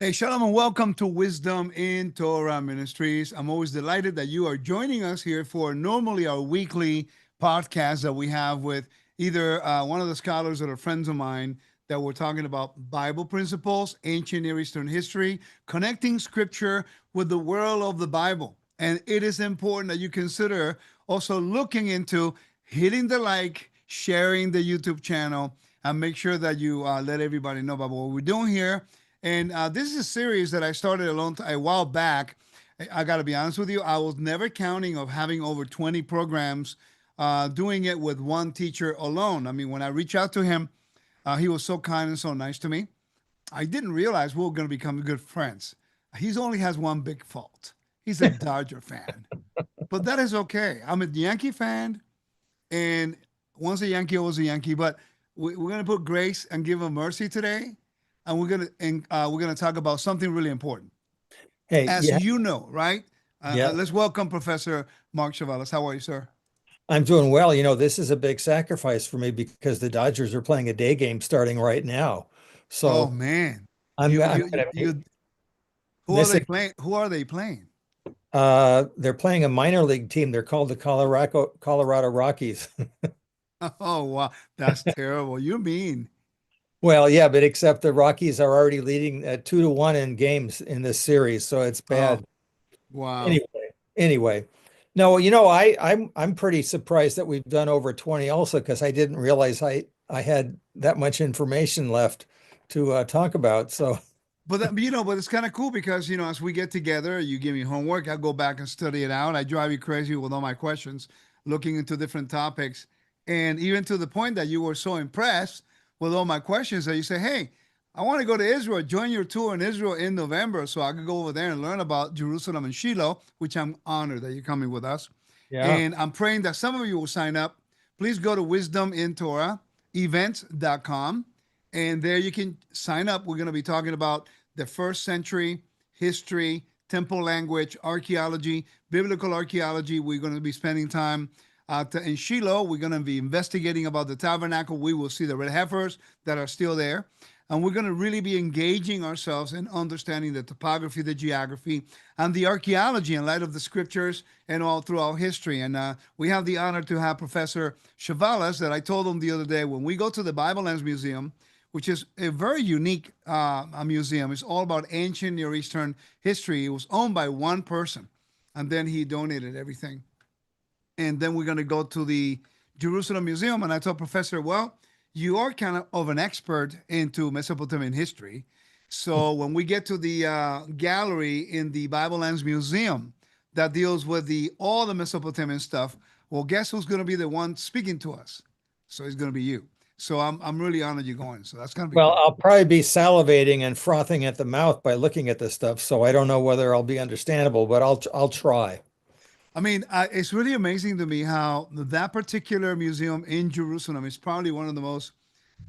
Hey, Shalom, and welcome to Wisdom in Torah Ministries. I'm always delighted that you are joining us here for normally our weekly podcast that we have with either one of the scholars or friends of mine that we're talking about Bible principles, ancient Near Eastern history, connecting scripture with the world of the Bible. And it is important that you consider also looking into hitting the like, sharing the YouTube channel, and make sure that you let everybody know about what we're doing here. And this is a series that I started a while back. I got to be honest with you, I was never counting of having over 20 programs, doing it with one teacher alone. I mean, when I reached out to him, he was so kind and so nice to me. I didn't realize we were going to become good friends. He only has one big fault. He's a Dodger fan, but that is okay. I'm a Yankee fan, and once a Yankee, always a Yankee. But we're going to put grace and give him mercy today, and we're gonna talk about something really important. Hey, As yeah, you know, right? yeah, Let's welcome Professor Mark Chavalas. How are you, sir? I'm doing well. This is a big sacrifice for me because the Dodgers are playing a day game starting right now. Oh So man, I'm you I'm you you, gonna be you who are they missing. playing? Who are they playing? They're playing a minor league team. They're called the Colorado Rockies. Oh wow, that's terrible. You mean? Well, yeah, but except the Rockies are already leading 2-1 in games in this series, so it's Oh bad. wow. Anyway. No, I'm pretty surprised that we've done over 20 also because I didn't realize I had that much information left to talk about. So But it's kind of cool because as we get together, you give me homework, I go back and study it out. I drive you crazy with all my questions, looking into different topics, and even to the point that you were so impressed with all my questions that you say, "Hey, I want to go to Israel. Join your tour in Israel in November, so I could go over there and learn about Jerusalem and Shilo," which I'm honored that you're coming with us. yeah. And I'm praying that some of you will sign up. Please go to wisdomintorah.events.com, and there you can sign up. We're going to be talking about the first century history, temple language, archaeology, biblical archaeology. We're going to be spending time in Shiloh. We're going to be investigating about the tabernacle. We will see the red heifers that are still there. And we're going to really be engaging ourselves in understanding the topography, the geography, and the archaeology in light of the scriptures and all throughout history. And we have the honor to have Professor Chavalas, that I told him the other day, when we go to the Bible Lands Museum, which is a very unique a museum. It's all about ancient Near Eastern history. It was owned by one person, and then he donated everything. And then we're going to go to the Jerusalem Museum. And I told Professor, well, you are kind of an expert into Mesopotamian history. So when we get to the gallery in the Bible Lands Museum that deals with all the Mesopotamian stuff, well, guess who's going to be the one speaking to us? So it's going to be you. So I'm really honored you're going. So that's going to be Well, cool. I'll probably be salivating and frothing at the mouth by looking at this stuff. So I don't know whether I'll be understandable, but I'll try. I mean, it's really amazing to me how that particular museum in Jerusalem is probably one of the most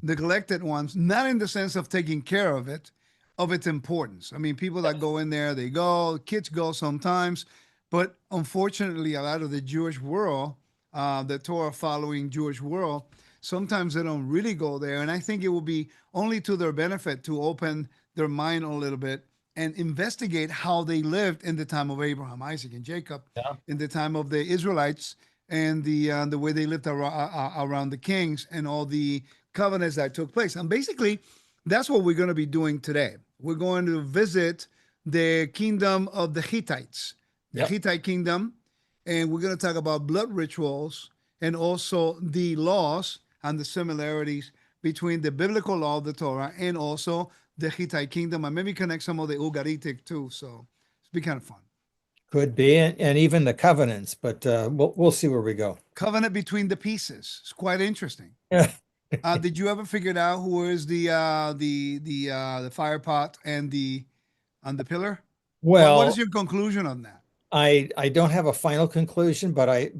neglected ones, not in the sense of taking care of it, of its importance. I mean, people that go in there, they go, kids go sometimes, but unfortunately, a lot of the Jewish world, the Torah following Jewish world, sometimes they don't really go there. And I think it will be only to their benefit to open their mind a little bit and investigate how they lived in the time of Abraham, Isaac, and Jacob, Yeah. in the time of the Israelites, and the way they lived around the kings and all the covenants that took place. And basically, that's what we're going to be doing today. We're going to visit the kingdom of the Hittites, the Yep. Hittite Kingdom, and we're going to talk about blood rituals and also the laws and the similarities between the biblical law of the Torah and also the Hittite Kingdom, and maybe connect some of the Ugaritic too. So it's be kind of fun. Could be, and even the covenants, but we'll see where we go. Covenant between the pieces. It's quite interesting. Yeah. Did you ever figure out who is the fire pot and the pillar? What is Well, your conclusion on that? I don't have a final conclusion, but I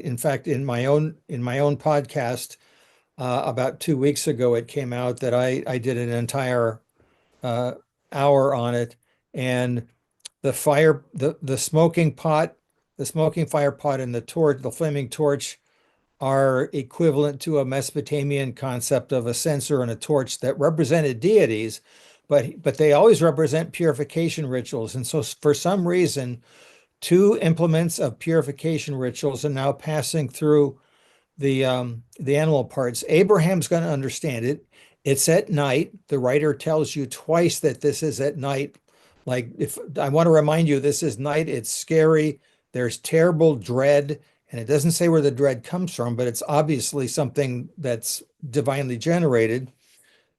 in fact in my own podcast about 2 weeks ago it came out that I did an entire uh, hour on it, and the smoking pot, the smoking fire pot, and the flaming torch are equivalent to a Mesopotamian concept of a censer and a torch that represented deities, but they always represent purification rituals. And so for some reason, two implements of purification rituals are now passing through the animal parts. Abraham's going to understand it. It's at night. The writer tells you twice that this is at night. Like, if I want to remind you, this is night. It's scary. There's terrible dread, and it doesn't say where the dread comes from, but it's obviously something that's divinely generated.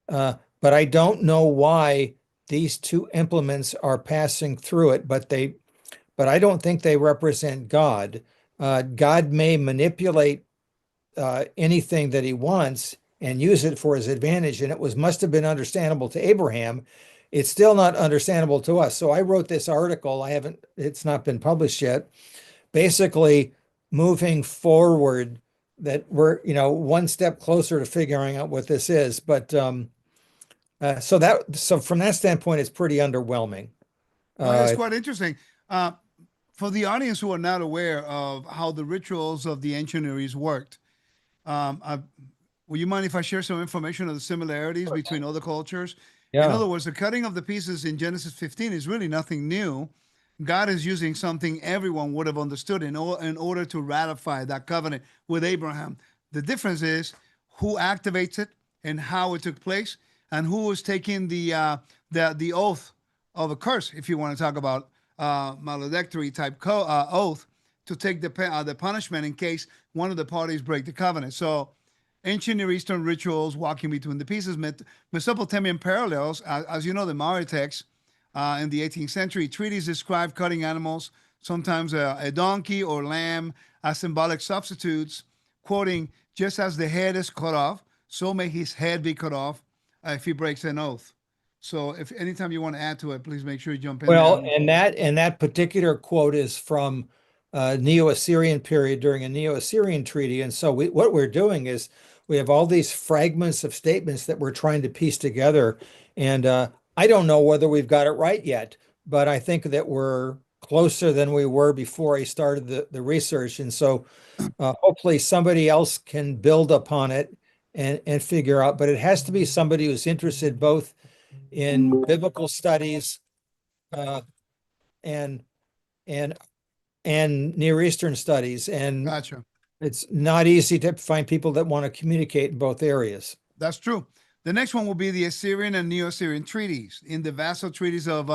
But I don't know why these two implements are passing through it, but I don't think they represent God. God may manipulate anything that he wants and use it for his advantage. And must have been understandable to Abraham. It's still not understandable to us. So I wrote this article. It's not been published yet. Basically, moving forward, that we're, one step closer to figuring out what this is. But so from that standpoint, it's pretty underwhelming. Well, it's quite interesting. For the audience who are not aware of how the rituals of the ancient Near East worked, will you mind if I share some information of the similarities between other cultures? In Yeah. other words, the cutting of the pieces in Genesis 15 is really nothing new. God is using something everyone would have understood in order to ratify that covenant with Abraham. The difference is who activates it and how it took place, and who is taking the oath of a curse, if you want to talk about maledictory type oath, to take the punishment in case one of the parties break the covenant. So ancient Near Eastern rituals walking between the pieces, Mesopotamian parallels, as you know, the Mari text in the 18th century, treaties describe cutting animals, sometimes a donkey or lamb, as symbolic substitutes, quoting, just as the head is cut off, so may his head be cut off if he breaks an oath. So if anytime you want to add to it, please make sure you jump in there. Well, and that particular quote is from Neo Assyrian period during a Neo Assyrian treaty. And so what we're doing is we have all these fragments of statements that we're trying to piece together. And I don't know whether we've got it right yet, but I think that we're closer than we were before I started the research. And so hopefully somebody else can build upon it and figure out, but it has to be somebody who's interested both in biblical studies uh, and and and Near Eastern studies. And Gotcha. it's not easy to find people that want to communicate in both areas. That's true. The next one will be the Assyrian and Neo Assyrian treaties. In the vassal treaties of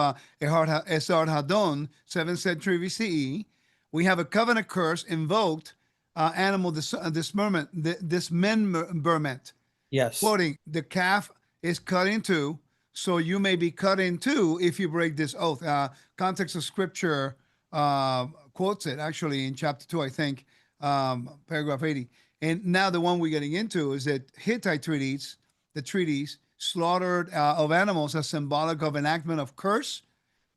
Esarhaddon, 7th century BCE, we have a covenant curse invoked, animal dismemberment. Yes. Quoting, the calf is cut in two, so you may be cut in two if you break this oath. Context of scripture quotes it actually in chapter 2, I think, paragraph 80. And now the one we're getting into is that Hittite treaties, the treaties slaughtered of animals as symbolic of enactment of curse.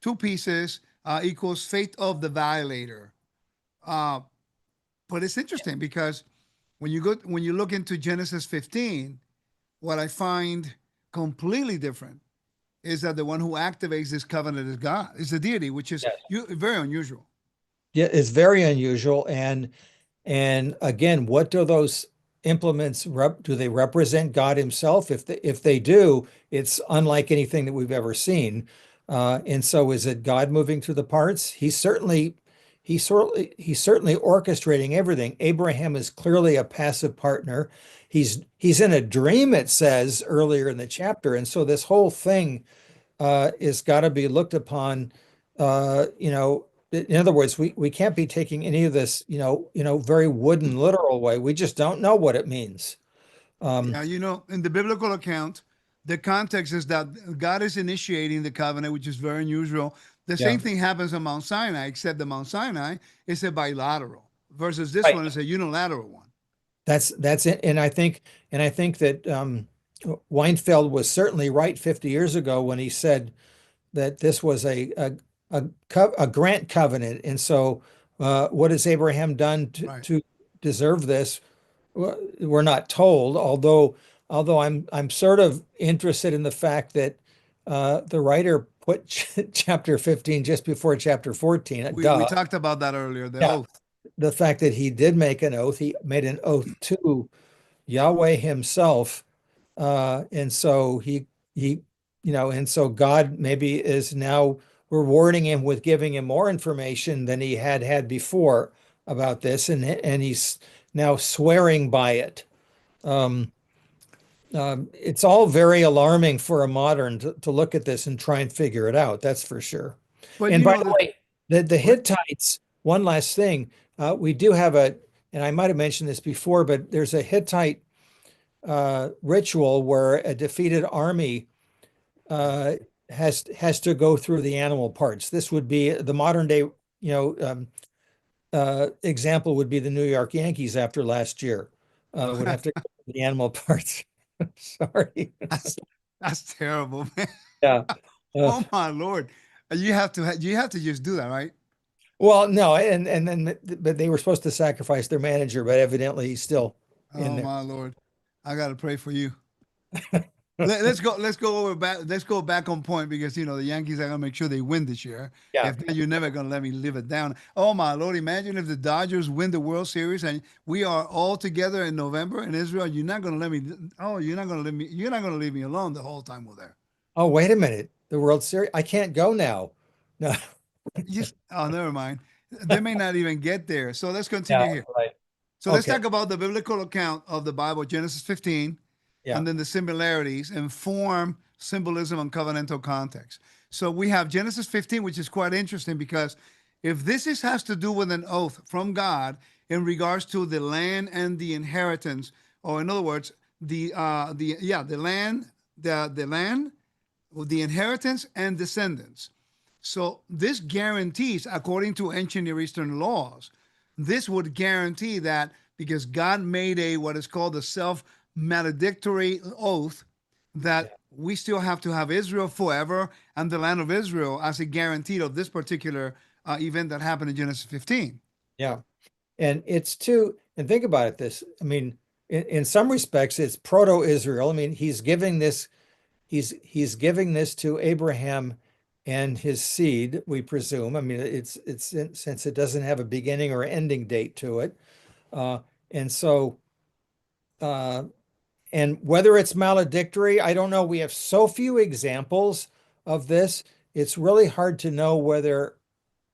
Two pieces equals fate of the violator. But it's interesting because when you look into Genesis 15, what I find completely different is that the one who activates this covenant is God, is the deity, which is very unusual. Yeah, it's very unusual. And again, what do those implements do they represent God himself? If they do, it's unlike anything that we've ever seen. And so is it God moving through the parts? He's certainly orchestrating everything. Abraham is clearly a passive partner. He's in a dream, it says earlier in the chapter. And so this whole thing is got to be looked upon, in other words, we can't be taking any of this, very wooden literal way. We just don't know what it means. Yeah, in the biblical account, the context is that God is initiating the covenant, which is very unusual. The Yeah. same thing happens on Mount Sinai, except the Mount Sinai is a bilateral versus this Right. one is a unilateral one. That's it. And I think that Weinfeld was certainly right 50 years ago when he said that this was a grant covenant. And so what has Abraham done Right. to deserve this? We're not told, although I'm sort of interested in the fact that the writer put chapter 15 just before chapter 14. We talked about that earlier, the Yeah. oath. The fact that he did make an oath, he made an oath to Yahweh himself. And so he and so God maybe is now rewarding him with giving him more information than he had before about this, and he's now swearing by it. Um, it's all very alarming for a modern to look at this and try and figure it out. That's for sure. But And you by know the the way, the what? Hittites, one last thing, we do have and I might have mentioned this before, but there's a Hittite ritual where a defeated army uh, has to go through the animal parts. This would be the modern day, example would be the New York Yankees after last year would have to go through the animal parts. Sorry. that's that's terrible, man. Yeah. Uh, Oh my Lord. You have to just do that, right? well, no, and then but they were supposed to sacrifice their manager, but evidently he's still in Oh there. my Lord. I gotta pray for you. Let's go over back. Let's go back on point because the Yankees are gonna make sure they win this year. Yeah. If not, you're never gonna let me live it down. Oh my Lord! Imagine if the Dodgers win the World Series and we are all together in November in Israel. You're not gonna let me. Oh, you're not gonna let me. You're not gonna leave me alone the whole time we're there. Oh, wait a minute. The World Series. I can't go now. No. Oh, never mind. They may not even get there. So let's Yeah, continue here. right. So let's Okay. talk about the biblical account of the Bible, Genesis 15, Yeah. and then the similarities and form, symbolism, and covenantal context. So we have Genesis 15, which is quite interesting because if has to do with an oath from God in regards to the land and the inheritance, or in other words, the land, the land, the inheritance and descendants. So this guarantees, according to ancient Near Eastern laws, this would guarantee that because God made a what is called a self-maledictory oath Yeah. that we still have to have Israel forever and the land of Israel as a guarantee of this particular event that happened in Genesis 15. Yeah. And and think about it this, I mean, in some respects, it's proto-Israel. I mean, he's giving this to Abraham and his seed, we presume. I mean, since it doesn't have a beginning or ending date to it. Uh, and so, uh, and whether it's maledictory, I don't know. We have so few examples of this. It's really hard to know whether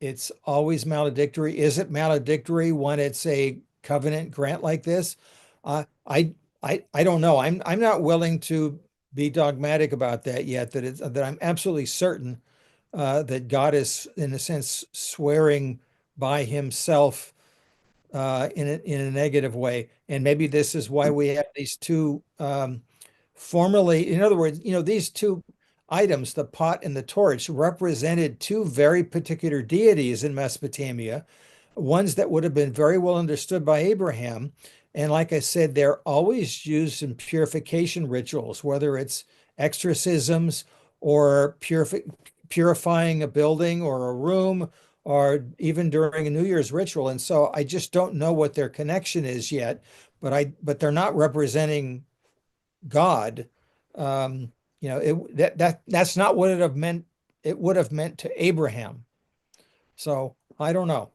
it's always maledictory. Is it maledictory when it's a covenant grant like this? Uh, I I don't know. I'm not willing to be dogmatic about that yet. That I'm absolutely certain that God is, in a sense, swearing by Himself in a negative way. And maybe this is why we have these two formerly, in other words, these two items, the pot and the torch, represented two very particular deities in Mesopotamia, ones that would have been very well understood by Abraham. And like I said, they're always used in purification rituals, whether it's exorcisms or purifying a building or a room, or even during a New Year's ritual. And so I just don't know what their connection is yet, but they're not representing God. That's not what it would have meant to Abraham. So I don't know.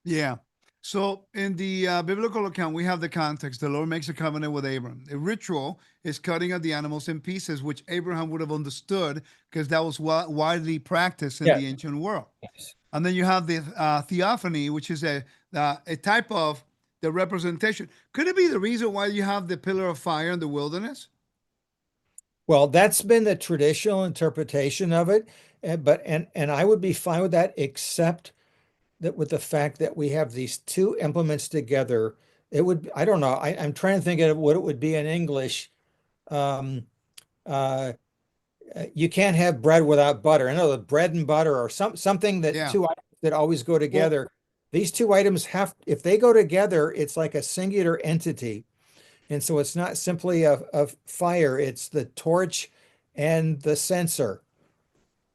Yeah. So in the biblical account, we have the context. The Lord makes a covenant with Abram. A ritual is cutting of the animals in pieces, which Abraham would have understood because that was widely practiced in Yeah. the ancient world. And then you have the Theophany, which is a type of the representation. Could it be the reason why you have the pillar of fire in the wilderness? Well, that's been the traditional interpretation of it, and I would be fine with that, except that with the fact that we have these two implements together, I don't know, I'm trying to think of what it would be in English. Um, uh, you can't have bread without butter. I know the bread and butter or something that Yeah. two items that always go Well, together. These two items if they go together, it's like a singular entity. And so it's not simply a fire, it's the torch and the censer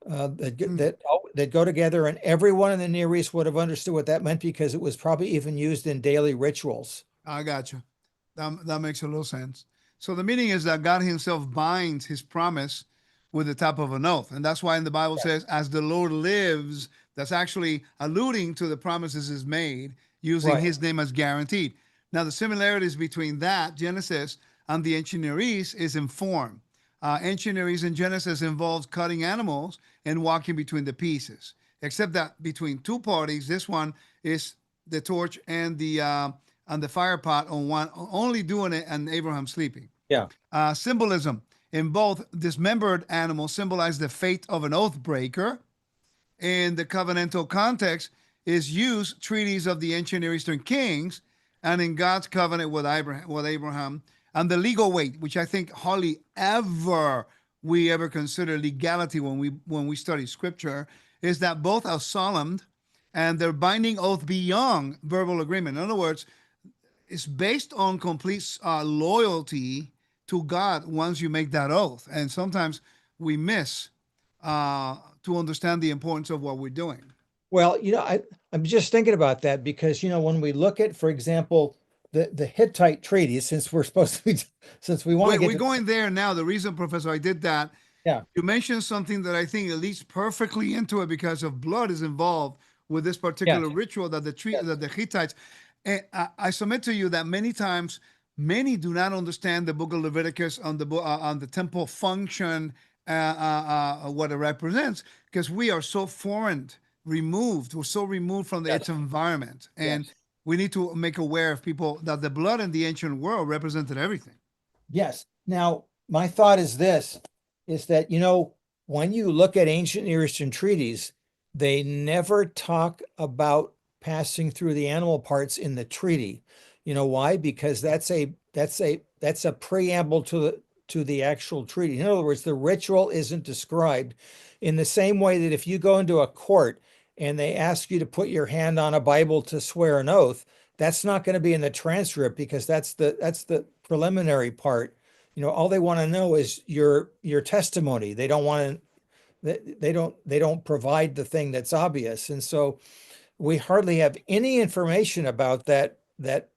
that go together. And everyone in the Near East would have understood what that meant because it was probably even used in daily rituals. I got you. That makes a little sense. So the meaning is that God Himself binds His promise with the type of an oath, and that's why in the Bible Yeah. says, "As the Lord lives," that's actually alluding to the promises is made using Right. His name as guaranteed. Now the similarities between that Genesis and the ancient Near East is in form. ancient Near East in Genesis involves cutting animals and walking between the pieces. Except that between two parties, this one is the torch and the fire pot on one, only doing it and Abraham sleeping. Yeah. Symbolism in both dismembered animals symbolize the fate of an oath breaker. In the covenantal context, is used treaties of the ancient Near Eastern kings, and in God's covenant with Abraham, and the legal weight, which I think hardly ever we ever consider legality when we study scripture, is that both are solemn and they're binding oath beyond verbal agreement. In other words, it's based on complete loyalty to God once you make that oath. And sometimes we miss to understand the importance of what we're doing. Well, I'm just thinking about that because, when we look at, for example, the Hittite treaties, since we're supposed to be, since we want to get We're to, going there now. The reason, Professor, I did that, yeah, you mentioned something that I think it leads perfectly into it because of blood is involved with this particular yes, ritual that yes, that the Hittites. And I submit to you that many times many do not understand the book of Leviticus on the temple function, what it represents, because we are so foreign, removed. We're so removed from its yes, environment, and yes, we need to make aware of people that the blood in the ancient world represented everything. yes. Now, my thought is this, is that, when you look at ancient Near Eastern treaties, they never talk about passing through the animal parts in the treaty. You know why? Because that's a preamble to the actual treaty. In other words, the ritual isn't described in the same way that if you go into a court and they ask you to put your hand on a Bible to swear an oath, that's not going to be in the transcript because that's the preliminary part. All they want to know is your testimony. They don't want to they don't provide the thing that's obvious. And so we hardly have any information about that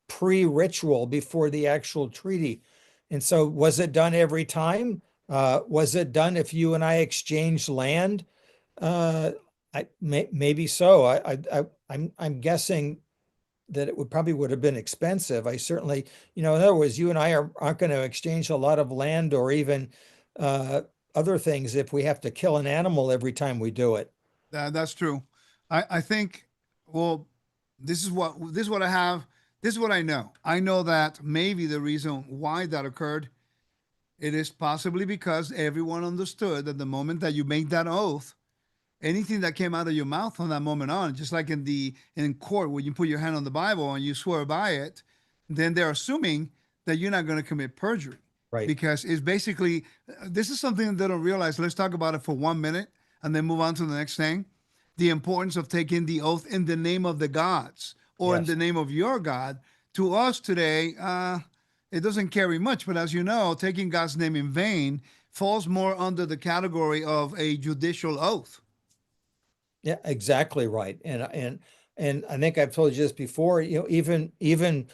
pre-ritual before the actual treaty. And so was it done every time? Was it done if you and I exchanged land? Uh, maybe so. I'm guessing that it would have been expensive. I certainly, in other words, you and I aren't going to exchange a lot of land or even uh, other things if we have to kill an animal every time we do it. That's true. I think, well, this is what I have. This is what I know. I know that maybe the reason why that occurred, it is possibly because everyone understood that the moment that you make that oath, anything that came out of your mouth from that moment on, just like in court when you put your hand on the Bible and you swear by it, then they're assuming that you're not going to commit perjury Right. because it's basically this is something that they don't realize. Let's talk about it for 1 minute and then move on to the next thing. The importance of taking the oath in the name of the gods or in Yes. the name of your God. To us today, it doesn't carry much, but as you know, taking God's name in vain falls more under the category of a judicial oath. Yeah, exactly right. And I think I've told you this before, even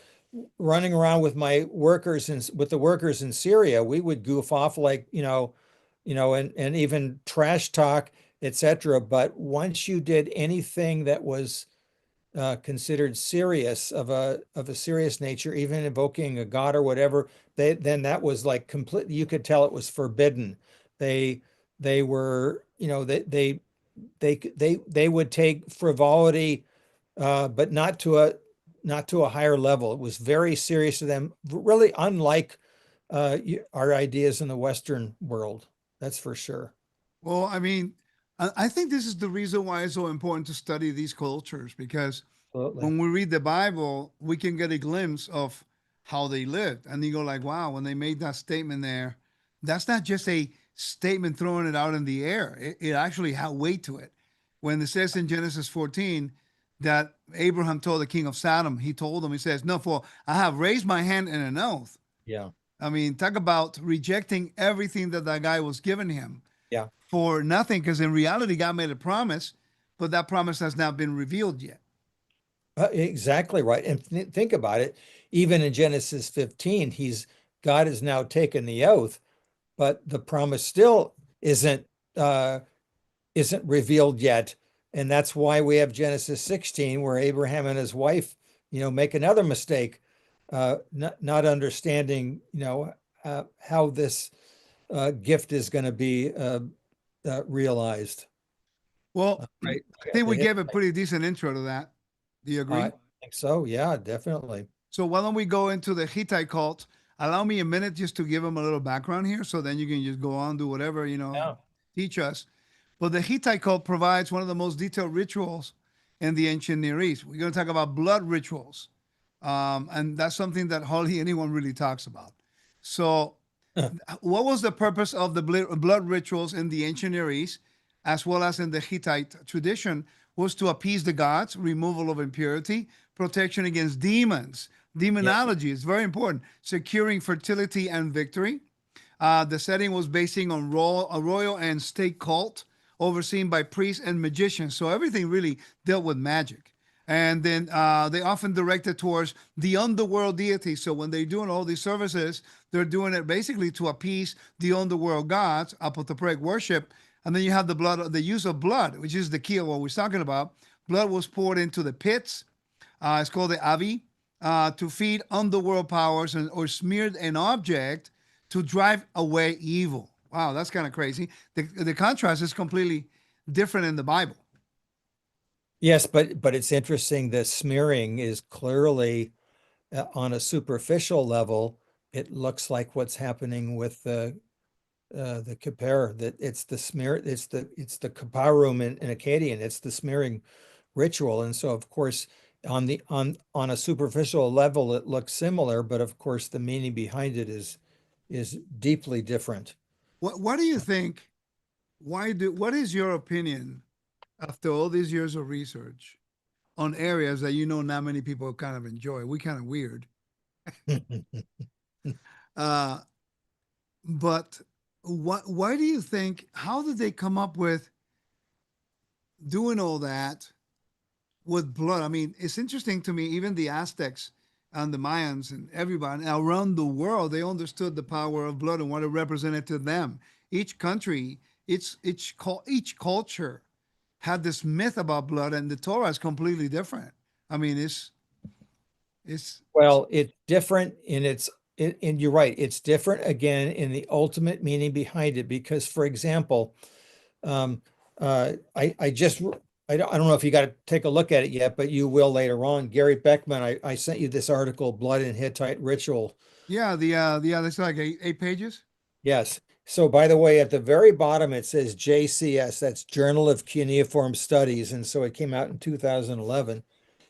running around with my workers and with the workers in Syria, we would goof off like, and even trash talk, etc. But once you did anything that was considered serious of a serious nature, even invoking a god or whatever, then that was like completely, you could tell it was forbidden. They they were, they would take frivolity, but not to a higher level. It was very serious to them, really unlike our ideas in the Western world. That's for sure. Well, I mean, I think this is the reason why it's so important to study these cultures because Absolutely. when we read the Bible, we can get a glimpse of how they lived. And you go like, wow, when they made that statement there, that's not just a statement throwing it out in the air. It actually had weight to it. When it says in Genesis 14 that Abraham told the king of Sodom, he told him, he says, no, for I have raised my hand in an oath. Yeah. I mean, talk about rejecting everything that guy was giving him Yeah. for nothing, because in reality, God made a promise, but that promise has not been revealed yet. Exactly right. And think about it. Even in Genesis 15, God has now taken the oath, but the promise still uh, isn't revealed yet. And that's why we have Genesis 16, where Abraham and his wife, make another mistake, not understanding, how this gift is going to be realized. Well, Right. I think The we gave a Hittite, pretty decent intro to that. Do you I agree? think so. Yeah, definitely. So why don't we go into the Hittite cult? Allow me a minute just to give them a little background here, so then you can just go on, do whatever, Yeah. teach us. But the Hittite cult provides one of the most detailed rituals in the ancient Near East. We're going to talk about blood rituals, and that's something that hardly anyone really talks about. So, what was the purpose of the blood rituals in the ancient Near East, as well as in the Hittite tradition? Was to appease the gods, removal of impurity, protection against demons. Yeah. Demonology is very important, securing fertility and victory. The setting was basing on a royal and state cult overseen by priests and magicians. So everything really dealt with magic. And then they often directed towards the underworld deity. So when they're doing all these services, they're doing it basically to appease the underworld gods, apotropaic worship. And then you have the use of blood, which is the key of what we're talking about. Blood was poured into the pits. It's called the avi, to feed underworld powers, or smeared an object to drive away evil. Wow, that's kind of crazy. The contrast is completely different in the Bible. Yes, but it's interesting. The smearing is clearly on a superficial level. It looks like what's happening with the kippur, that it's the smear, it's the kipparum in Akkadian, it's the smearing ritual. And so of course on a superficial level it looks similar, but of course the meaning behind it is deeply different. What do you think? What is your opinion after all these years of research on areas that not many people kind of enjoy? We kind of weird. Uh, but why do you think, how did they come up with doing all that with blood? I mean, it's interesting to me, even the Aztecs and the Mayans and everybody around the world, they understood the power of blood and what it represented to them. Each country, each culture had this myth about blood, and the Torah is completely different. I mean, it's Well, it's different in and you're right, it's different again in the ultimate meaning behind it, because for example, um, I don't know if you got to take a look at it yet, but you will later on. Gary Beckman, I sent you this article, Blood in Hittite Ritual. yeah, that's like eight pages. Yes. So by the way, at the very bottom, it says JCS, that's Journal of Cuneiform Studies. And so it came out in 2011.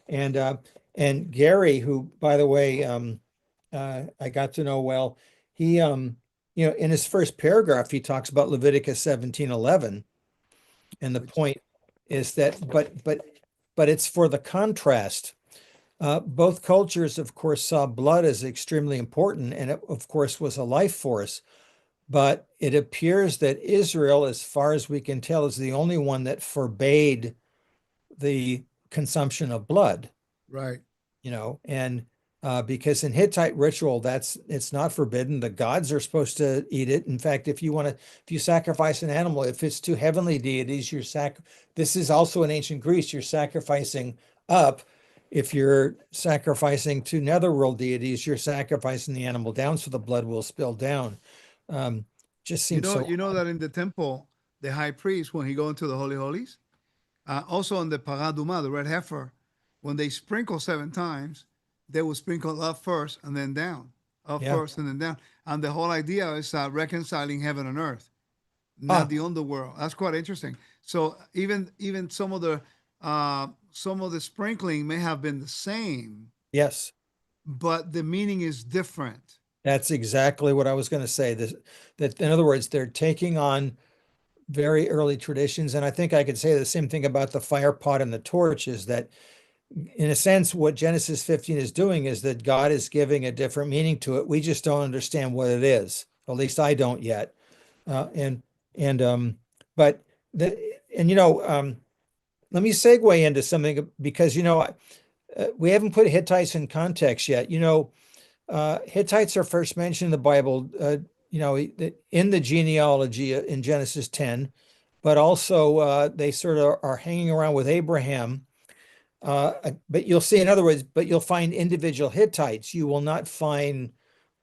And Gary, who, by the way, I got to know well, he, in his first paragraph, he talks about Leviticus 17:11. And the Which point is that, but it's for the contrast. Both cultures, of course, saw blood as extremely important, and it, of course, was a life force. But it appears that Israel, as far as we can tell, is the only one that forbade the consumption of blood, right. and because in Hittite ritual, it's not forbidden. The gods are supposed to eat it. In fact, if you sacrifice an animal, if it's to heavenly deities, this is also in ancient Greece, you're sacrificing up. If you're sacrificing to netherworld deities, you're sacrificing the animal down so the blood will spill down. Um, just seems so You know odd. that in the temple, the high priest, when he go into the holy holies, also on the paraduma, the red heifer, when they sprinkle 7 times, they will sprinkle up first and then down, up Yeah. first and then down. And the whole idea is reconciling heaven and earth, not Ah, the underworld. That's quite interesting. So even some of the sprinkling may have been the same, yes. but the meaning is different. That's exactly what I was going to say. That in other words, they're taking on very early traditions. And I think I could say the same thing about the fire pot and the torch, is that in a sense, what Genesis 15 is doing is that God is giving a different meaning to it. We just don't understand what it is. At least I don't yet. And but the and let me segue into something, because we haven't put Hittites in context yet. Hittites are first mentioned in the Bible, in the genealogy in Genesis 10, but also they sort of are hanging around with Abraham. But you'll see, in other words, but you'll find individual Hittites. You will not find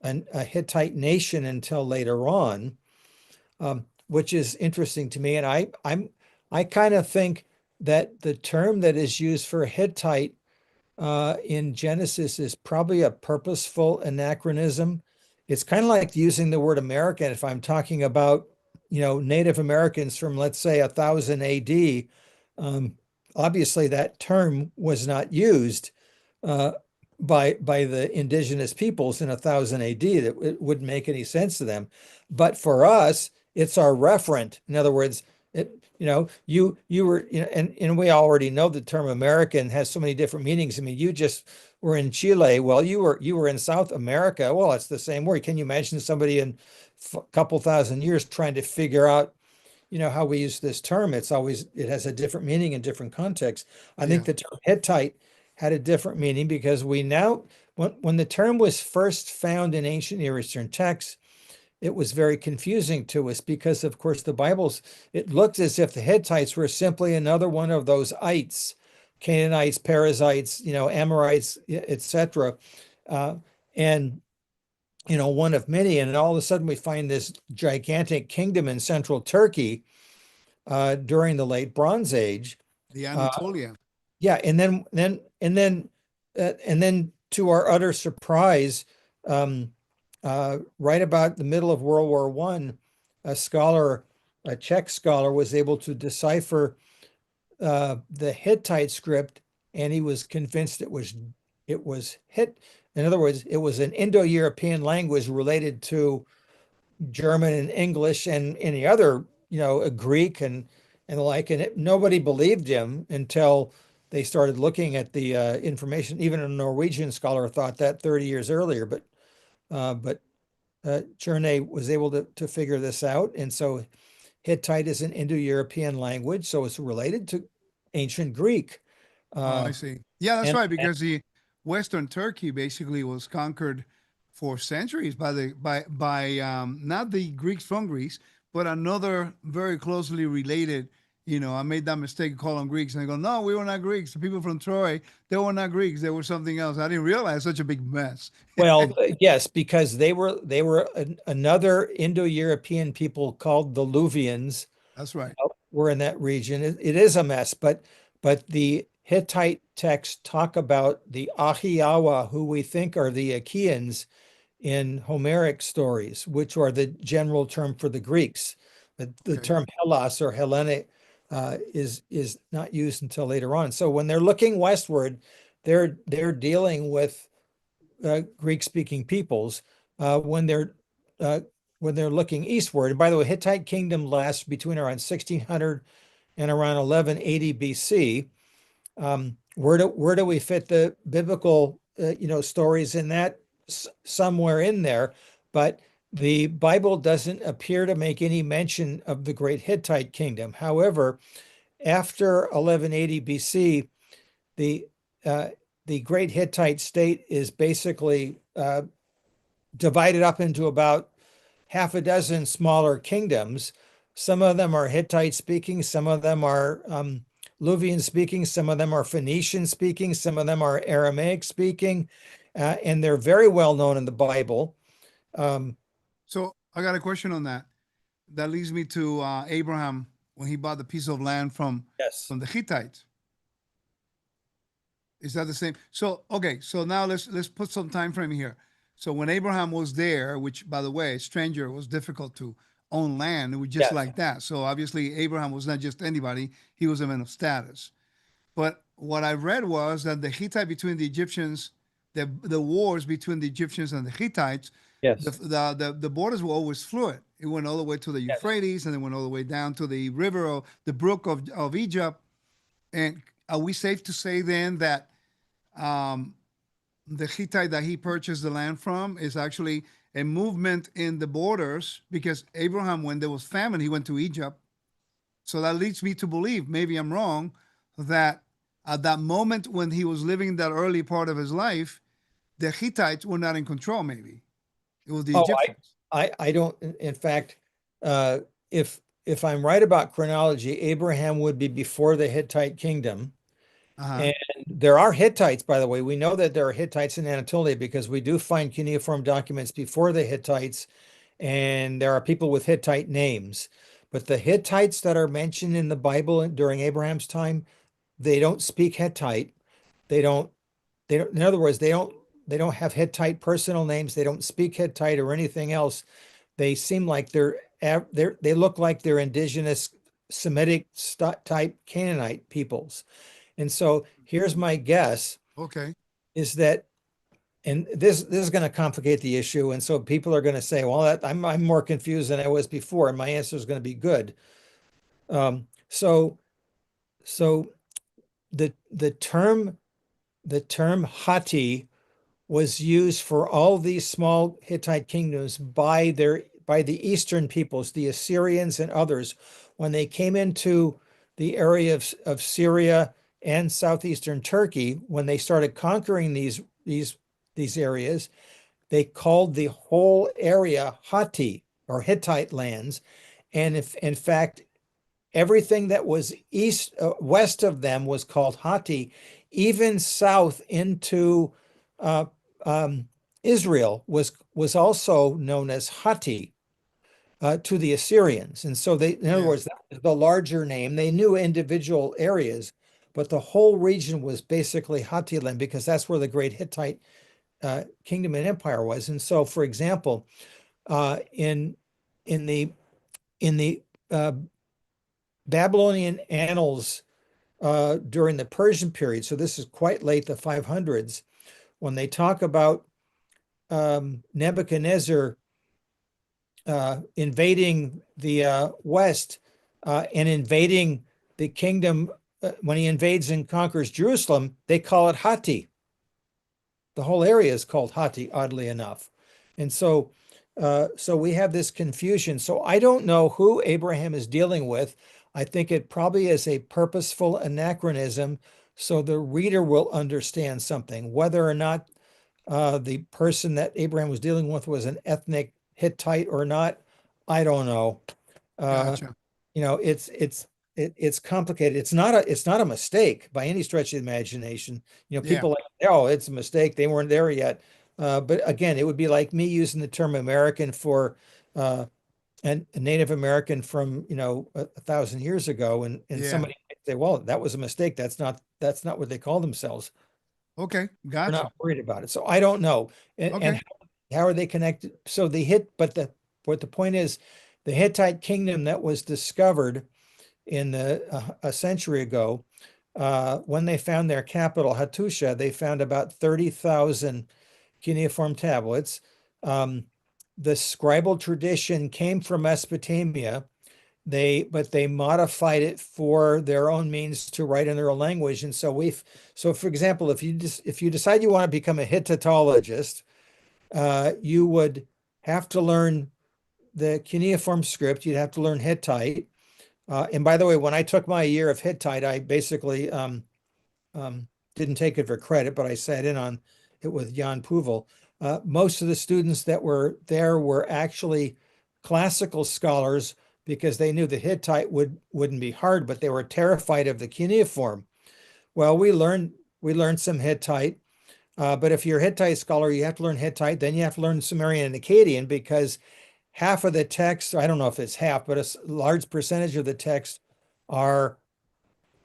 a Hittite nation until later on. which is interesting to me. And I kind of think that the term that is used for Hittite in Genesis is probably a purposeful anachronism. It's kind of like using the word American. If I'm talking about, Native Americans from, let's say, 1000 AD, obviously that term was not used uh, by the indigenous peoples in 1000 AD. That it wouldn't make any sense to them. But for us, it's our referent. In other words, you were, and we already know the term American has so many different meanings. I mean, you just were in Chile. Well, you were in South America. Well, it's the same word. Can you imagine somebody in a couple thousand years trying to figure out, how we use this term? It has a different meaning in different contexts. I Yeah. think the term Hittite had a different meaning because we now, when the term was first found in ancient Near Eastern texts, it was very confusing to us because, of course, it looked as if the Hittites were simply another one of those ites, Canaanites, Perizzites, Amorites, etc. And, one of many. And all of a sudden we find this gigantic kingdom in central Turkey during the late Bronze Age. The Uh, Anatolia. yeah, and then to our utter surprise, um, right about the middle of World War One, a Czech scholar, was able to decipher the Hittite script, and he was convinced it was Hit. In other words, it was an Indo-European language related to German and English and any other, Greek and the like. And nobody believed him until they started looking at the information. Even a Norwegian scholar thought that 30 years earlier, but Cherne was able to figure this out. And so Hittite is an Indo-European language, so it's related to ancient Greek. Oh, I Uh, see. Yeah, that's and, right, and because the Western Turkey basically was conquered for centuries by not the Greeks from Greece, but another very closely related. I made that mistake of calling them Greeks, and I go, no, we were not Greeks. The people from Troy, they were not Greeks. They were something else. I didn't realize such a big mess. well, yes, because they were another Indo-European people called the Luvians That's right. were in that region. It is a mess, but the Hittite texts talk about the Ahiawa, who we think are the Achaeans in Homeric stories, which are the general term for the Greeks. The Okay. term Hellas or Hellenic is not used until later on. So when they're looking westward, they're dealing with Greek-speaking peoples. When they're looking eastward, and by the way, Hittite Kingdom lasts between around 1600 and around 1180 BC. Where do we fit the biblical stories in that? Somewhere in there, but the Bible doesn't appear to make any mention of the great Hittite kingdom. However, after 1180 BC, the uh, the great Hittite state is basically divided up into about half a dozen smaller kingdoms. Some of them are Hittite speaking, some of them are Luvian speaking, some of them are Phoenician speaking, some of them are Aramaic speaking, and they're very well known in the Bible. Um, So I got a question on that. That leads me to Abraham when he bought the piece of land from yes, the Hittites. Is that the same? So okay, so now let's put some time frame here. So when Abraham was there, which by the way, stranger, it was difficult to own land. It was just yes, like that. So obviously Abraham was not just anybody; he was a man of status. But what I read was that the Hittite between the Egyptians, the wars between the Egyptians and the Hittites, yes, the borders were always fluid. It went all the way to the yes. Euphrates, and it went all the way down to the river of the brook of Egypt. And are we safe to say then that um, the Hittite that he purchased the land from is actually a movement in the borders? Because Abraham, when there was famine, he went to Egypt. So that leads me to believe, maybe I'm wrong, that at that moment when he was living that early part of his life, the Hittites were not in control. Maybe it was the Oh, Egyptians. I don't. In fact, uh, if I'm right about chronology, Abraham would be before the Hittite kingdom. Uh huh. And there are Hittites, by the way. We know that there are Hittites in Anatolia because we do find cuneiform documents before the Hittites and there are people with Hittite names. But the Hittites that are mentioned in the Bible during Abraham's time, they don't speak Hittite. They don't, in other words, they don't have Hittite personal names. They don't speak Hittite or anything else. They seem like they look like they're indigenous Semitic type Canaanite peoples. And so here's my guess Okay. is that, and this is going to complicate the issue. And so people are going to say, well, I'm more confused than I was before, and my answer is going to be good. So so the term Hatti was used for all these small Hittite kingdoms by the eastern peoples, the Assyrians and others, when they came into the area of Syria and southeastern Turkey. When they started conquering these areas, they called the whole area Hatti or Hittite lands, and if in fact everything that was west of them was called Hatti. Even south into uh, Israel was also known as Hatti to the Assyrians. And so they, in other Yeah. words, that was the larger name. They knew individual areas, but the whole region was basically Hatti land because that's where the great Hittite kingdom and empire was. And so, for example, in in the in the Babylonian annals during the Persian period, so this is quite late, the 500s, when they talk about Nebuchadnezzar invading the West and invading the kingdom, when he invades and conquers Jerusalem, they call it Hatti. The whole area is called Hatti, oddly enough. And so we have this confusion. So I don't know who Abraham is dealing with. I think it probably is a purposeful anachronism so the reader will understand something. Whether or not the person that Abraham was dealing with was an ethnic Hittite or not, I don't know. Uh, Gotcha. it's complicated. It's not a mistake by any stretch of the imagination. Yeah. People like, oh, it's a mistake. They weren't there yet. But again, it would be like me using the term American for uh, a Native American from, 1,000 years ago, and Yeah. somebody might say, well, that was a mistake. That's not what they call themselves. Okay. We're Gotcha. not worried about it. So I don't know. And Okay. how are they connected? So but the point is, the Hittite kingdom that was discovered in a century ago, when they found their capital, Hattusha, they found about 30,000 cuneiform tablets. Um, the scribal tradition came from Mesopotamia. But they modified it for their own means to write in their own language. And so for example, if you decide you want to become a Hittitologist, you would have to learn the cuneiform script. You'd have to learn Hittite. And by the way, when I took my year of Hittite, I basically um, didn't take it for credit, but I sat in on it with Jan Puvel. Most of the students that were there were actually classical scholars because they knew the Hittite wouldn't be hard, but they were terrified of the cuneiform. Well, we learned some Hittite, but if you're a Hittite scholar, you have to learn Hittite. Then you have to learn Sumerian and Akkadian because half of the text, I don't know if it's half, but a large percentage of the text are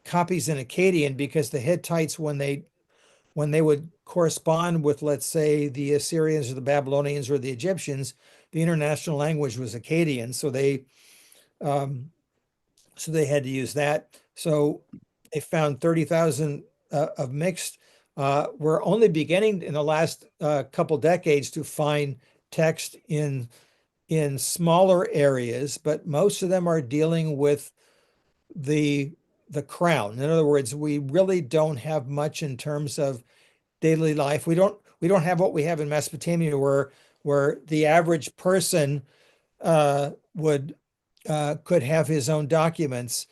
copies in Akkadian because the Hittites, when they would correspond with, let's say, the Assyrians or the Babylonians or the Egyptians, the international language was Akkadian, um, so they had to use that. So they found 30,000 of mixed. We're only beginning in the last couple decades to find text in smaller areas, but most of them are dealing with the the crown. In other words, we really don't have much in terms of daily life. We don't have what we have in Mesopotamia, where the average person would could have his own documents.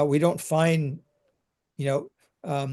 We don't find, you know,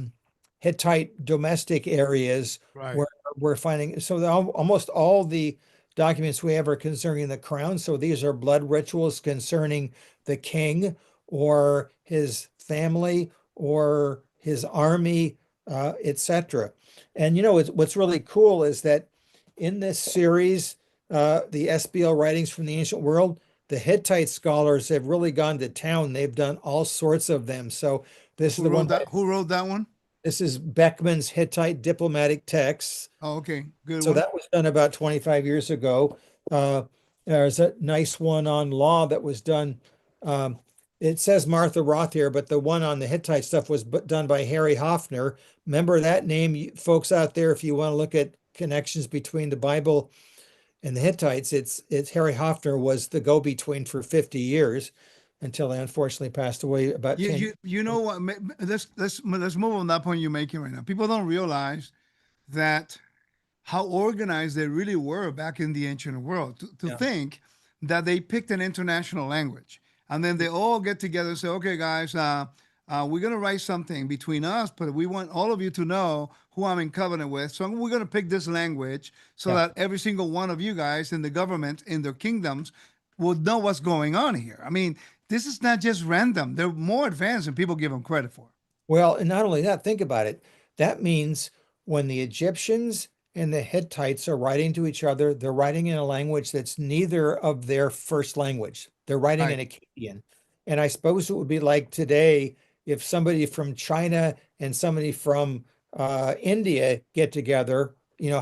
Hittite domestic areas Right. where we're finding. So almost all the documents we have are concerning the crown. So these are blood rituals concerning the king or his family or his army, etc. And what's really cool is that in this series, the SBL writings from the ancient world, the Hittite scholars have really gone to town. They've done all sorts of them. So this is Who the one wrote by, that? Who wrote that one? this is Beckman's Hittite Diplomatic Texts. Oh, okay, good So one. that was done about 25 years ago. Uh, there's a nice one on law that was done. Um, it says Martha Roth here, but the one on the Hittite stuff was done by Harry Hoffner. Remember that name, folks out there, if you want to look at connections between the Bible and the Hittites, it's Harry Hoffner was the go-between for 50 years until they unfortunately passed away about You 10 you years you know ago. what? Let's move on that point you're making right now. People don't realize that how organized they really were back in the ancient world. To Yeah. think that they picked an international language and then they all get together and say, okay, guys, we're going to write something between us, but we want all of you to know who I'm in covenant with. So we're going to pick this language so Yeah. that every single one of you guys in the government, in their kingdoms, will know what's going on here. I mean, this is not just random. They're more advanced than people give them credit for. Well, and not only that, think about it. That means when the Egyptians and the Hittites are writing to each other, they're writing in a language that's neither of their first language. They're writing in Right. Akkadian. And I suppose it would be like today if somebody from China and somebody from India get together,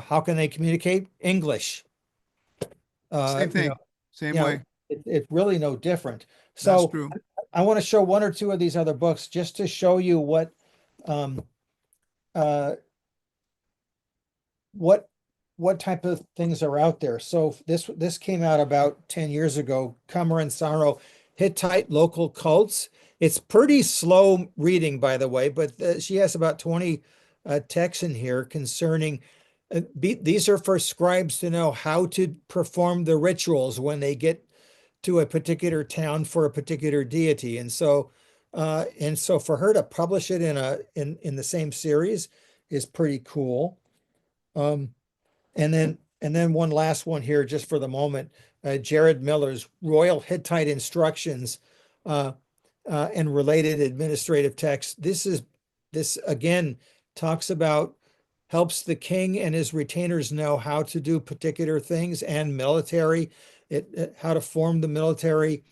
how can they communicate? English. Same You know, thing. Same you know, way. it's really no different. That's So true. I want to show one or two of these other books just to show you um, uh, what what type of things are out there. So this came out about 10 years ago. Qamar Saro, Hittite Local Cults. It's pretty slow reading, by the way, but she has about 20 texts in here concerning. These are for scribes to know how to perform the rituals when they get to a particular town for a particular deity. And so for her to publish it in the same series is pretty cool. Um, and then one last one here, just for the moment, Jared Miller's Royal Hittite Instructions uh, and related administrative texts. This again talks about helps the king and his retainers know how to do particular things and military, how to form the military,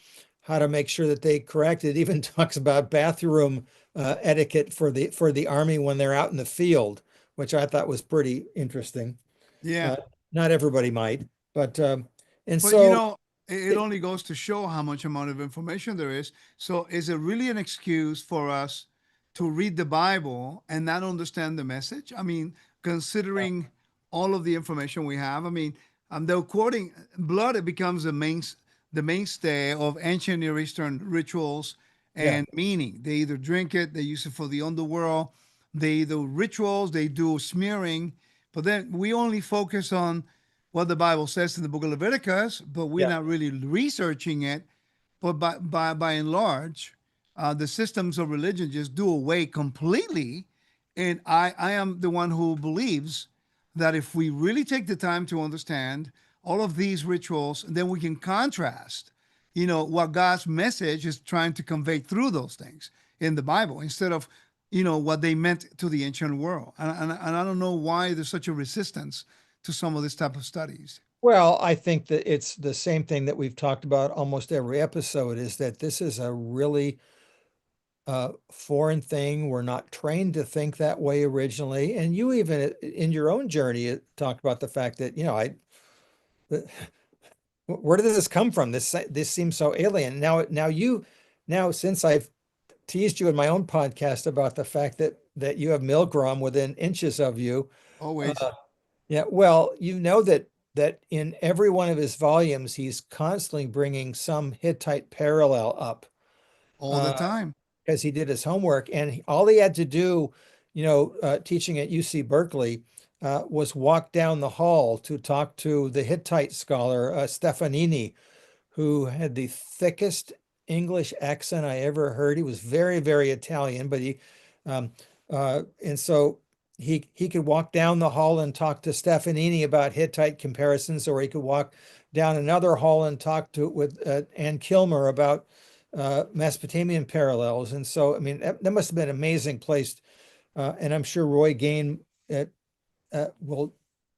how to make sure that they correct. It even talks about bathroom etiquette for the army when they're out in the field, which I thought was pretty interesting. Yeah. Uh, Not everybody might, but and But you so know, it only goes to show how much amount of information there is. So is it really an excuse for us to read the Bible and not understand the message? I mean, yeah, considering all of the information we have, I mean, they're quoting blood. It becomes the mainstay of ancient Near Eastern rituals yeah, and meaning. They either drink it, they use it for the underworld, they do rituals, they do smearing. But then we only focus on what the Bible says in the book of Leviticus, but we're yeah. not really researching it. But by and large, the systems of religion just do away completely. And I am the one who believes that if we really take the time to understand all of these rituals, then we can contrast, what God's message is trying to convey through those things in the Bible instead of, what they meant to the ancient world. And I don't know why there's such a resistance to some of this type of studies. Well, I think that it's the same thing that we've talked about almost every episode is that this is a really foreign thing. We're not trained to think that way originally. And you even in your own journey talked about the fact that, where did this come from? This seems so alien. Now since I've teased you in my own podcast about the fact that you have Milgram within inches of you, Always, uh, yeah, well, you know that in every one of his volumes, he's constantly bringing some Hittite parallel up all the uh, time. because he did his homework, and all he had to do, teaching at UC Berkeley, was walk down the hall to talk to the Hittite scholar Stefanini, who had the thickest English accent I ever heard. He was very, very Italian, but um, and so he could walk down the hall and talk to Stefanini about Hittite comparisons, or he could walk down another hall and talk to with Ann Kilmer about Mesopotamian parallels. And so, I mean, that must have been an amazing place. And I'm sure Roy Gain will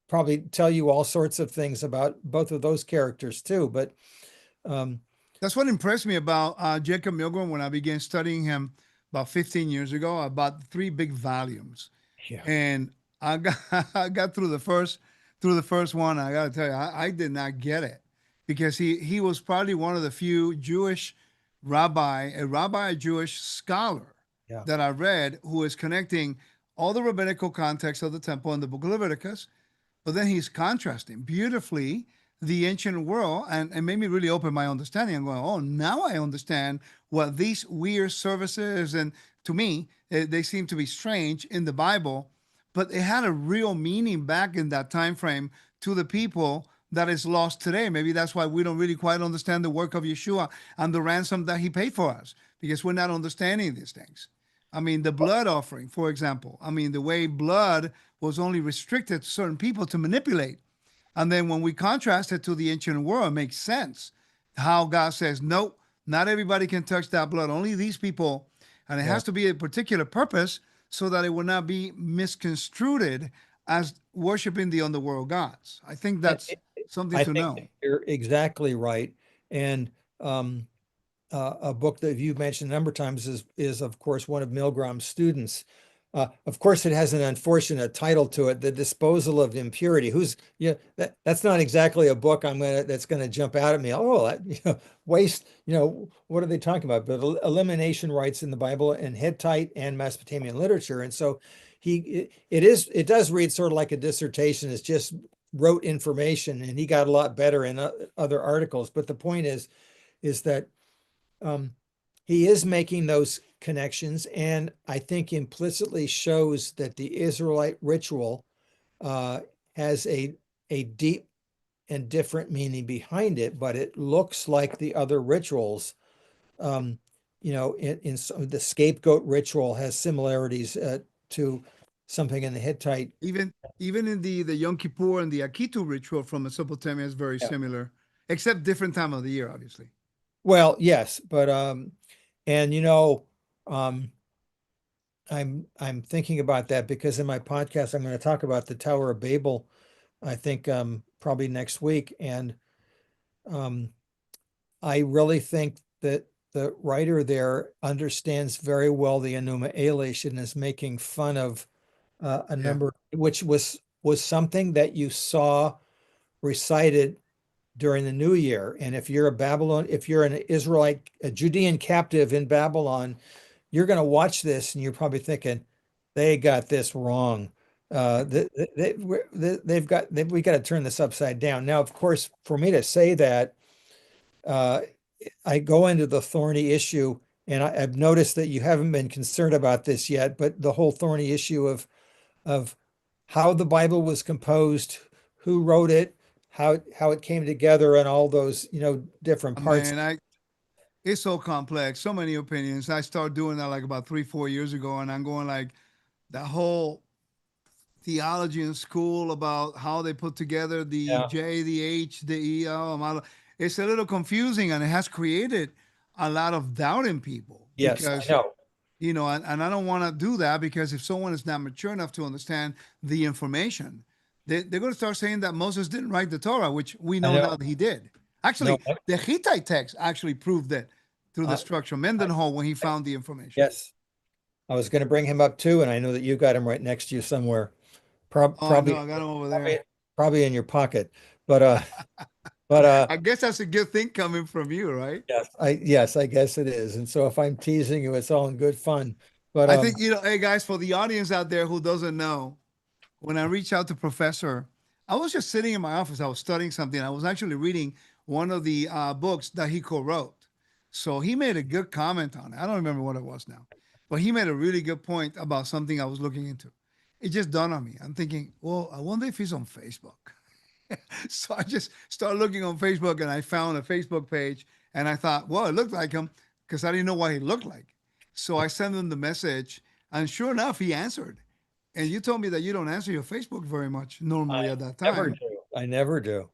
probably tell you all sorts of things about both of those characters too. But um, That's what impressed me about Jacob Milgram when I began studying him about 15 years ago. I bought 3 big volumes, yeah, and I got I got through the first one. I got to tell you, I did not get it because he was probably one of the few Jewish a Jewish scholar yeah, that I read who is connecting all the rabbinical context of the temple in the book of Leviticus, but then he's contrasting beautifully the ancient world, and made me really open my understanding. I'm going, oh, now I understand what these weird services, and to me, they seem to be strange in the Bible, but it had a real meaning back in that time frame to the people that is lost today. Maybe that's why we don't really quite understand the work of Yeshua and the ransom that he paid for us, because we're not understanding these things. I mean, the blood offering, for example. I mean, the way blood was only restricted to certain people to manipulate. And then when we contrast it to the ancient world, it makes sense how God says, nope, not everybody can touch that blood, only these people. And it yeah. has to be a particular purpose so that it will not be misconstrued as worshiping the underworld gods. I think And that's something I to think know. that you're exactly right. And a book that you've mentioned a number of times is of course one of Milgram's students. Of course, it has an unfortunate title to it, "The Disposal of Impurity." Who's yeah, that's not exactly a book that's gonna jump out at me. Oh, waste. What are they talking about? But elimination rites in the Bible and Hittite and Mesopotamian literature. And so it does read sort of like a dissertation. It's just wrote information, and he got a lot better in other articles. But the point is that um, he is making those connections, and I think implicitly shows that the Israelite ritual uh, has a deep and different meaning behind it, but it looks like the other rituals. Um, in the scapegoat ritual has similarities to something in the Hittite. Even in the Yom Kippur and the Akitu ritual from Mesopotamia is very Yeah. similar, except different time of the year, obviously. Well, yes, but and um, I'm thinking about that because in my podcast I'm going to talk about the Tower of Babel. I think probably next week, and um, I really think that the writer there understands very well the Enuma Elish and is making fun of a Yeah. number, which was something that you saw recited during the New Year. And if you're an Israelite, a Judean captive in Babylon, you're going to watch this and you're probably thinking, they got this wrong. We got to turn this upside down. Now, of course, for me to say that, uh, I go into the thorny issue, and I've noticed that you haven't been concerned about this yet, but the whole thorny issue of how the Bible was composed, who wrote it, how it came together, and all those different parts. Man, it's so complex, so many opinions. I started doing that like about 3, 4 years ago, and I'm going like that whole theology in school about how they put together the Yeah. J, the H, the E. It's a little confusing, and it has created a lot of doubt in people Yes, I because know. and I don't want to do that because if someone is not mature enough to understand the information, they're going to start saying that Moses didn't write the Torah, which we I know now know. that he did. No, Actually, the Hittite text actually proved it through the I, structure. I, Mendenhall, when he found the information. yes, I was going to bring him up too, and I know that you got him right next to you somewhere, Oh, I know. probably, I got him over probably, there. probably in your pocket. But but I guess that's a good thing coming from you, right? yes, I guess it is. And so if I'm teasing you, it's all in good fun. But I think, hey guys, for the audience out there who doesn't know, when I reached out to Professor, I was just sitting in my office. I was studying something. I was actually reading one of the books that he co-wrote. So he made a good comment on it. I don't remember what it was now, but he made a really good point about something I was looking into. It just dawned on me. I'm thinking, well, I wonder if he's on Facebook. So I just started looking on Facebook and I found a Facebook page and I thought, well, it looked like him because I didn't know what he looked like. So I sent him the message and sure enough, he answered. And you told me that you don't answer your Facebook very much I normally at that never time. do. I never do.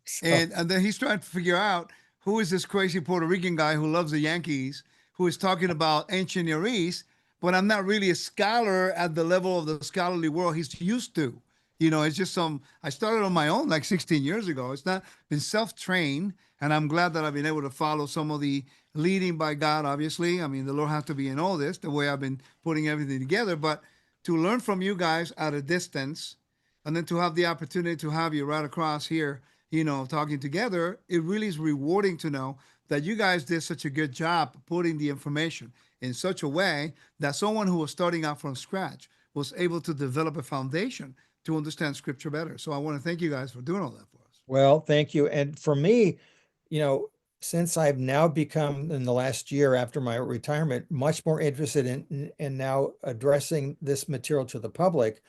So And then he's trying to figure out who is this crazy Puerto Rican guy who loves the Yankees, who is talking about ancient Near East, but I'm not really a scholar at the level of the scholarly world he's used to. It's just I started on my own like 16 years ago. It's not been self-trained, and I'm glad that I've been able to follow some of the leading by God, obviously. I mean, the Lord has to be in all this, the way I've been putting everything together, but to learn from you guys at a distance, and then to have the opportunity to have you right across here, talking together, it really is rewarding to know that you guys did such a good job putting the information in such a way that someone who was starting out from scratch was able to develop a foundation to understand scripture better. So I want to thank you guys for doing all that for us. Well, thank you. And for me, you know, since I've now become in the last year after my retirement, much more interested in now addressing this material to the public,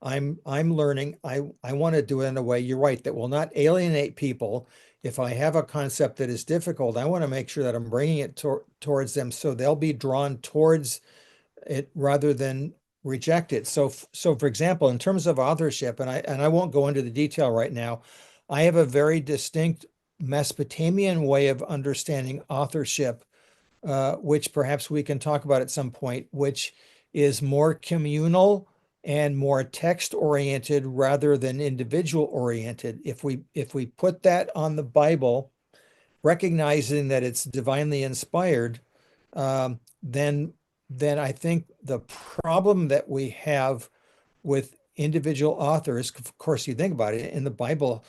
I'm learning. I want to do it in a way, you're right, that will not alienate people. If I have a concept that is difficult, I want to make sure that I'm bringing it towards them so they'll be drawn towards it rather than reject it. So for example, in terms of authorship, and I won't go into the detail right now, I have a very distinct Mesopotamian way of understanding authorship, which perhaps we can talk about at some point, which is more communal and more text oriented rather than individual oriented. If we put that on the Bible, recognizing that it's divinely inspired, then I think the problem that we have with individual authors, of course, you think about it in the Bible,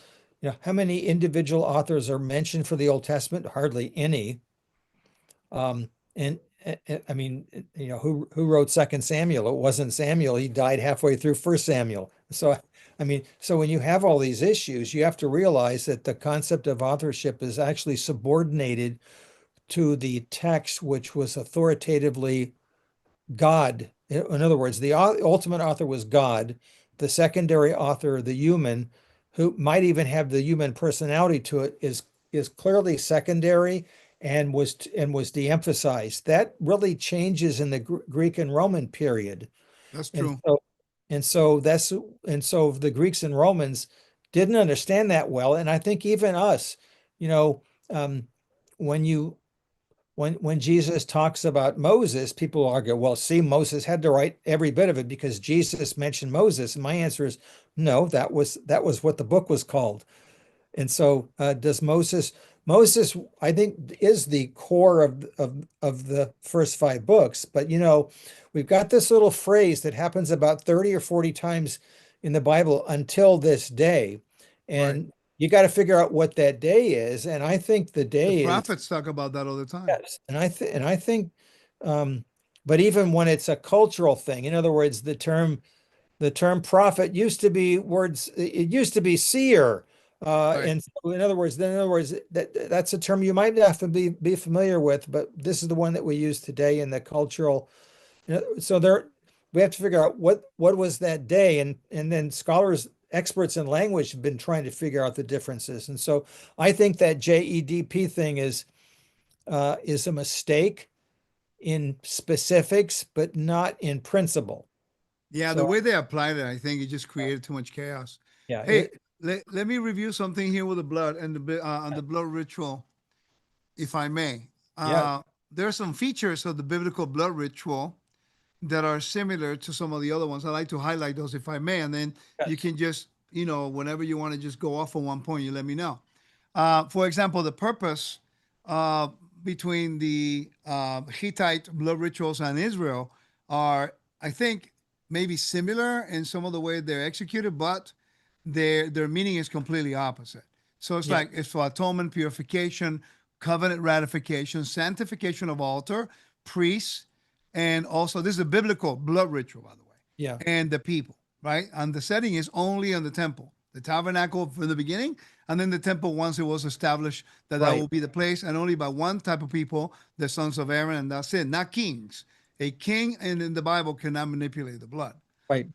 how many individual authors are mentioned for the Old Testament? Hardly any. And I mean, who wrote Second Samuel? It wasn't Samuel. He died halfway through First Samuel. So, I mean, so when you have all these issues, you have to realize that the concept of authorship is actually subordinated to the text, which was authoritatively God. In other words, the ultimate author was God. The secondary author, the human, who might even have the human personality to it, is clearly secondary and was de-emphasized. That really changes in the Greek and Roman period. That's And true. so the Greeks and Romans didn't understand that well. And I think even us, you know, um, when you when Jesus talks about Moses, people argue, well, see, Moses had to write every bit of it because Jesus mentioned Moses. And my answer is no, that was what the book was called. And so does Moses, I think, is the core of the first five books. But we've got this little phrase that happens about 30 or 40 times in the Bible until this day. Right. And you got to figure out what that day is. And I think the The day is, prophets talk about that all the time. yes. And I think, but even when it's a cultural thing, in other words, the term prophet used to be it used to be seer. Right. And so in other words, that's a term you might have to be familiar with, but this is the one that we use today in the cultural. So we have to figure out what was that day, and then scholars, experts in language have been trying to figure out the differences. And so I think that JEDP thing is a mistake in specifics, but not in principle. Yeah, the So way they applied it, I think it just created too much chaos. yeah, Hey, let me review something here with the blood and on the blood ritual, if I may. yeah, There are some features of the biblical blood ritual that are similar to some of the other ones. I like to highlight those, if I may, and then you yes, can just, whenever you want to just go off on one point, you let me know. For example, the purpose uh, between the Hittite blood rituals and Israel are, I think, maybe similar in some of the way they're executed, but their meaning is completely opposite. So it's yeah, like it's for atonement, purification, covenant ratification, sanctification of altar, priests, and also this is a biblical blood ritual, by the way, yeah, and the people, right? And the setting is only in the temple, the tabernacle from the beginning, and then the temple once it was established that right, will be the place, and only by one type of people, the sons of Aaron, and that's it, not kings. A king in the Bible cannot manipulate the blood. right.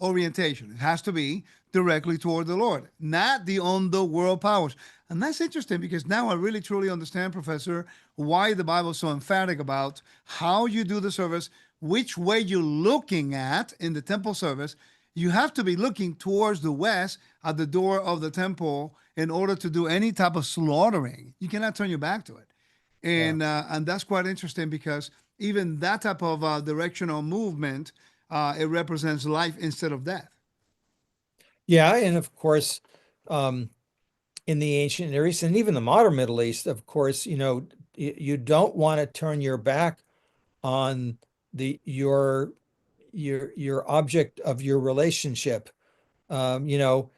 Orientation. It has to be directly toward the Lord, not the underworld powers. And that's interesting because now I really truly understand, Professor, why the Bible is so emphatic about how you do the service, which way you're looking at in the temple service. You have to be looking towards the west at the door of the temple in order to do any type of slaughtering. You cannot turn your back to it. Yeah. And that's quite interesting because even that type of directional movement, it represents life instead of death. Yeah, and of course, um, in the ancient Near East and even the modern Middle East, of course, you don't want to turn your back on the your object of your relationship. Um, you know,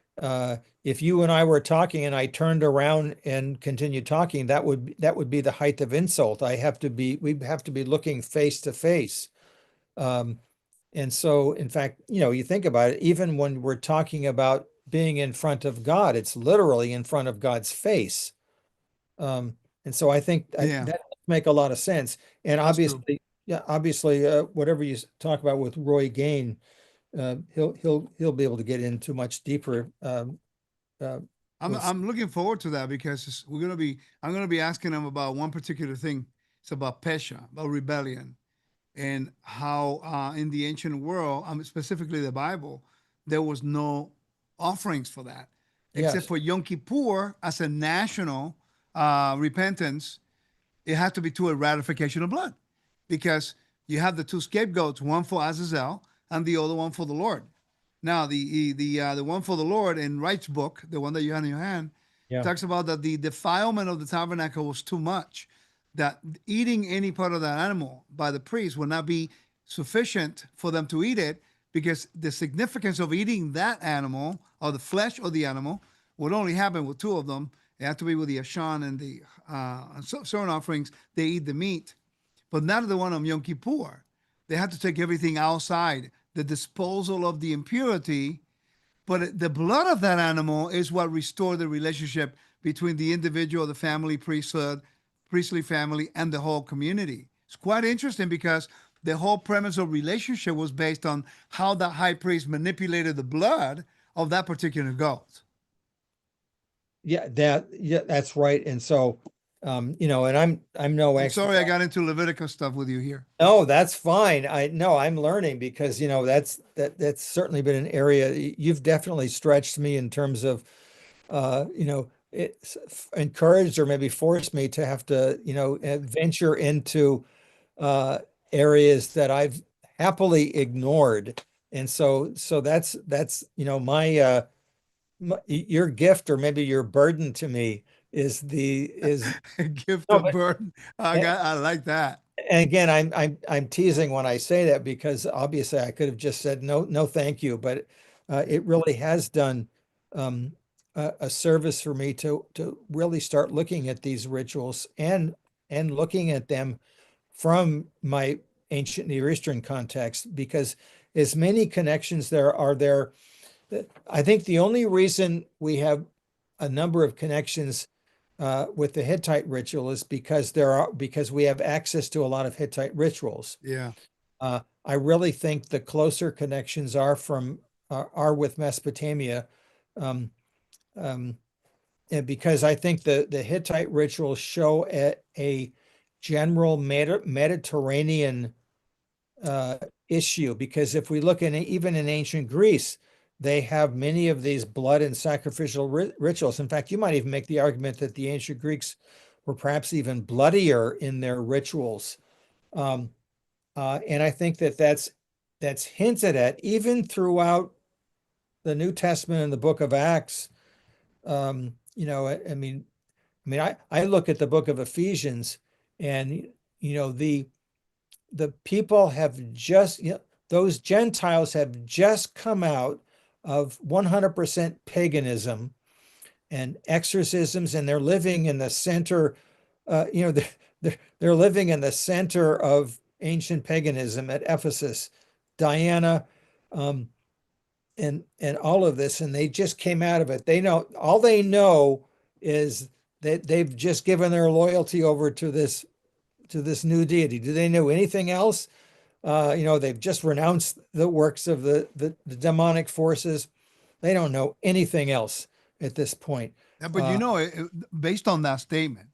if you and I were talking and I turned around and continued talking, that would be the height of insult. We have to be looking face to face. Um, and so, in fact, you think about it, even when we're talking about being in front of God, it's literally in front of God's face. Um, and so I think Yeah, that make a lot of sense. And that's true. obviously, yeah, obviously, whatever you talk about with Roy Gain, he'll be able to get into much deeper uh, with. I'm looking forward to that because I'm gonna be asking him about one particular thing. It's about pesha, about rebellion, and how in the ancient world, specifically the Bible, there was no offerings for that, except Yes, for Yom Kippur as a national repentance. It had to be to a ratification of blood, because you have the two scapegoats, one for Azazel and the other one for the Lord. Now, the one for the Lord in Wright's book, the one that you have in your hand, yeah, talks about that the defilement of the tabernacle was too much, that eating any part of that animal by the priest would not be sufficient for them to eat it, because the significance of eating that animal, or the flesh of the animal, would only happen with two of them. It had to be with the Ashan and the certain offerings. They eat the meat, but not the one on Yom Kippur. They had to take everything outside, the disposal of the impurity. But the blood of that animal is what restored the relationship between the individual, the family, priesthood, priestly family, and the whole community. It's quite interesting because the whole premise of relationship was based on how the high priest manipulated the blood of that particular goat. yeah, that's right. And so, and I'm no I'm expert. sorry I got into Leviticus stuff with you here. No, that's fine. I'm learning because that's certainly been an area you've definitely stretched me in terms of it's encouraged or maybe forced me to have to venture into uh areas that I've happily ignored. And so that's your gift or maybe your burden to me is Gift no, of burden. I like that. and again, I'm teasing when I say that because obviously I could have just said no, no, thank you, but it really has done um, a service for me to really start looking at these rituals and looking at them from my ancient Near Eastern context, because as many connections there are there, I think the only reason we have a number of connections with the Hittite ritual is because we have access to a lot of Hittite rituals. Yeah. I really think the closer connections are with Mesopotamia, um, um, and because I think the Hittite rituals show a general Mediterranean uh, issue. Because if we look even in ancient Greece, they have many of these blood and sacrificial rituals. In fact, you might even make the argument that the ancient Greeks were perhaps even bloodier in their rituals. Um, and I think that's hinted at even throughout the New Testament and the Book of Acts. I look at the Book of Ephesians, and the people have just, those Gentiles have just come out of 100% paganism and exorcisms, and they're living in the center, they're living in the center of ancient paganism at Ephesus, Diana, um, and all of this, and they just came out of it. All they know is that they've just given their loyalty over to this new deity. Do they know anything else? They've just renounced the works of the demonic forces. They don't know anything else at this point. Yeah, but Uh, based on that statement,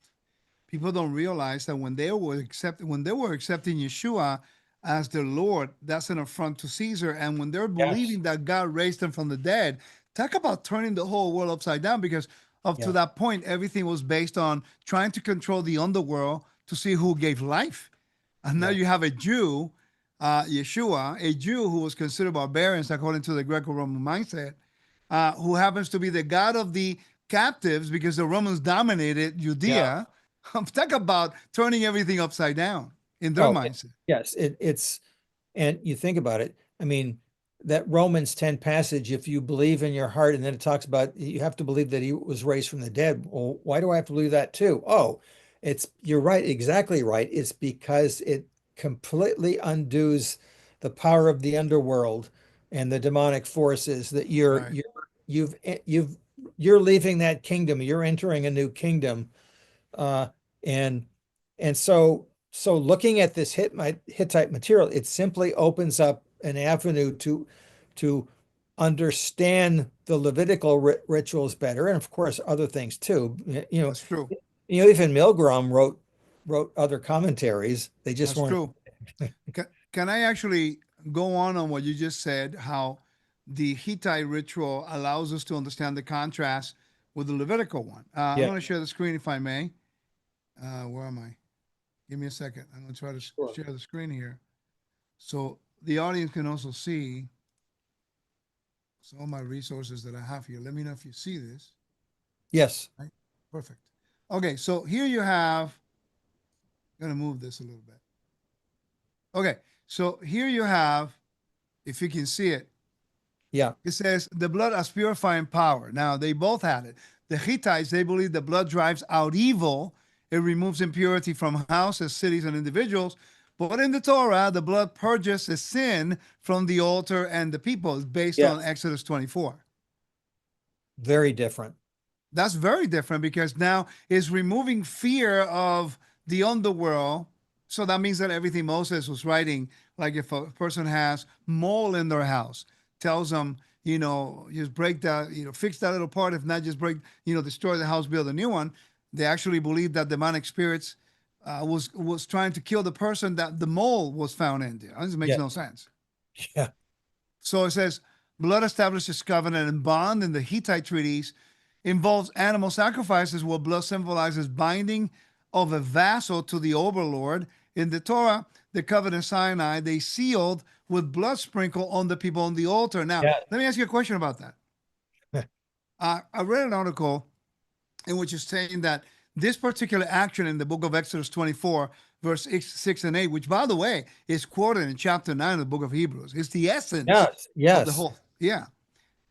people don't realize that when they were accepting Yeshua as their Lord, that's an affront to Caesar. And when they're yes. believing that God raised him from the dead, talk about turning the whole world upside down. Because up to Yeah. that point, everything was based on trying to control the underworld to see who gave life. And now Yeah. you have a Jew, Yeshua, a Jew who was considered barbarians according to the Greco-Roman mindset, who happens to be the god of the captives because the Romans dominated Yeah. Judea. Talk about turning everything upside down in their Oh, mindset. yes, it's, and you think about it. I mean, that Romans 10 passage, if you believe in your heart, and then it talks about you have to believe that he was raised from the dead. Well, why do I have to believe that too? Oh, you're right, exactly right. It's because it completely undoes the power of the underworld and the demonic forces that Right. you're leaving that kingdom, you're entering a new kingdom. Uh, and so looking at this Hittite material, it simply opens up an avenue to understand the Levitical rituals better, and of course other things too. That's true. Even Milgram wrote other commentaries. They just That's weren't. true. Can I actually go on what you just said? How the Hittite ritual allows us to understand the contrast with the Levitical one. I'm Yeah, going to share the screen if I may. Where am I? Give me a second. I'm going to try to sure. share the screen here so the audience can also see some of my resources that I have here. Let me know if you see this. Yes. Right? Perfect. Okay, so here you have. I'm going to move this a little bit. Okay, so here you have, if you can see it, Yeah. it says the blood as purifying power. Now, they both had it. The Hittites, they believe the blood drives out evil. It removes impurity from houses, cities, and individuals. But in the Torah, the blood purges the sin from the altar and the people. It's based Yeah. on Exodus 24. Very different. That's very different because now it's removing fear of the underworld. So that means that everything Moses was writing, like if a person has mold in their house, tells them, just break that, fix that little part. If not, just break, destroy the house, build a new one. They actually believe that demonic spirits was trying to kill the person that the mole was found in there. This makes Yeah. no sense. Yeah. So it says, blood establishes covenant and bond in the Hittite treaties, involves animal sacrifices where blood symbolizes binding of a vassal to the overlord. In the Torah, the covenant Sinai, they sealed with blood sprinkle on the people on the altar. Now, Yeah. let me ask you a question about that. I read an article in which is saying that this particular action in the book of Exodus 24, verse 6 and 8, which, by the way, is quoted in chapter 9 of the book of Hebrews, is the essence Yes. of the Yes. whole. Yeah.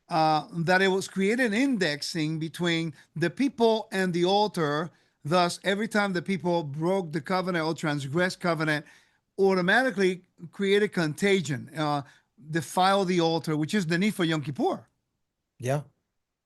That it was created indexing between the people and the altar. Thus, every time the people broke the covenant or transgressed covenant, automatically created contagion, defile the altar, which is the need for Yom Kippur. Yeah.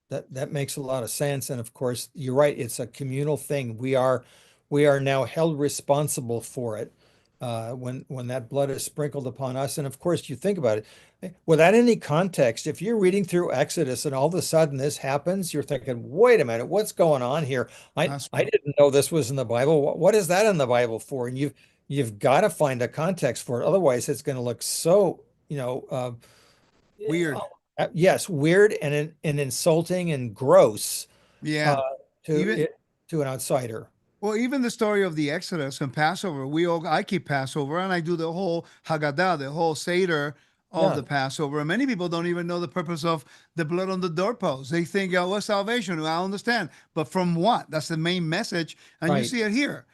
That makes a lot of sense. And of course, you're right. It's a communal thing. We are now held responsible for it when that blood is sprinkled upon us. And of course, you think about it without any context. If you're reading through Exodus and all of a sudden this happens, you're thinking, "Wait a minute, what's going on here? That's I true. didn't know this was in the Bible. What is that in the Bible for?" And you've got to find a context for it. Otherwise, it's going to look so Weird. yes, weird and insulting and gross uh, Yeah. to Even it to an outsider. Well, even the story of the Exodus and Passover, I keep Passover and I do the whole Haggadah, the whole Seder of Yeah, the Passover. And many people don't even know the purpose of the blood on the doorpost. They think, oh, what's salvation? Well, I understand. But from what? That's the main message. And you right. see it here.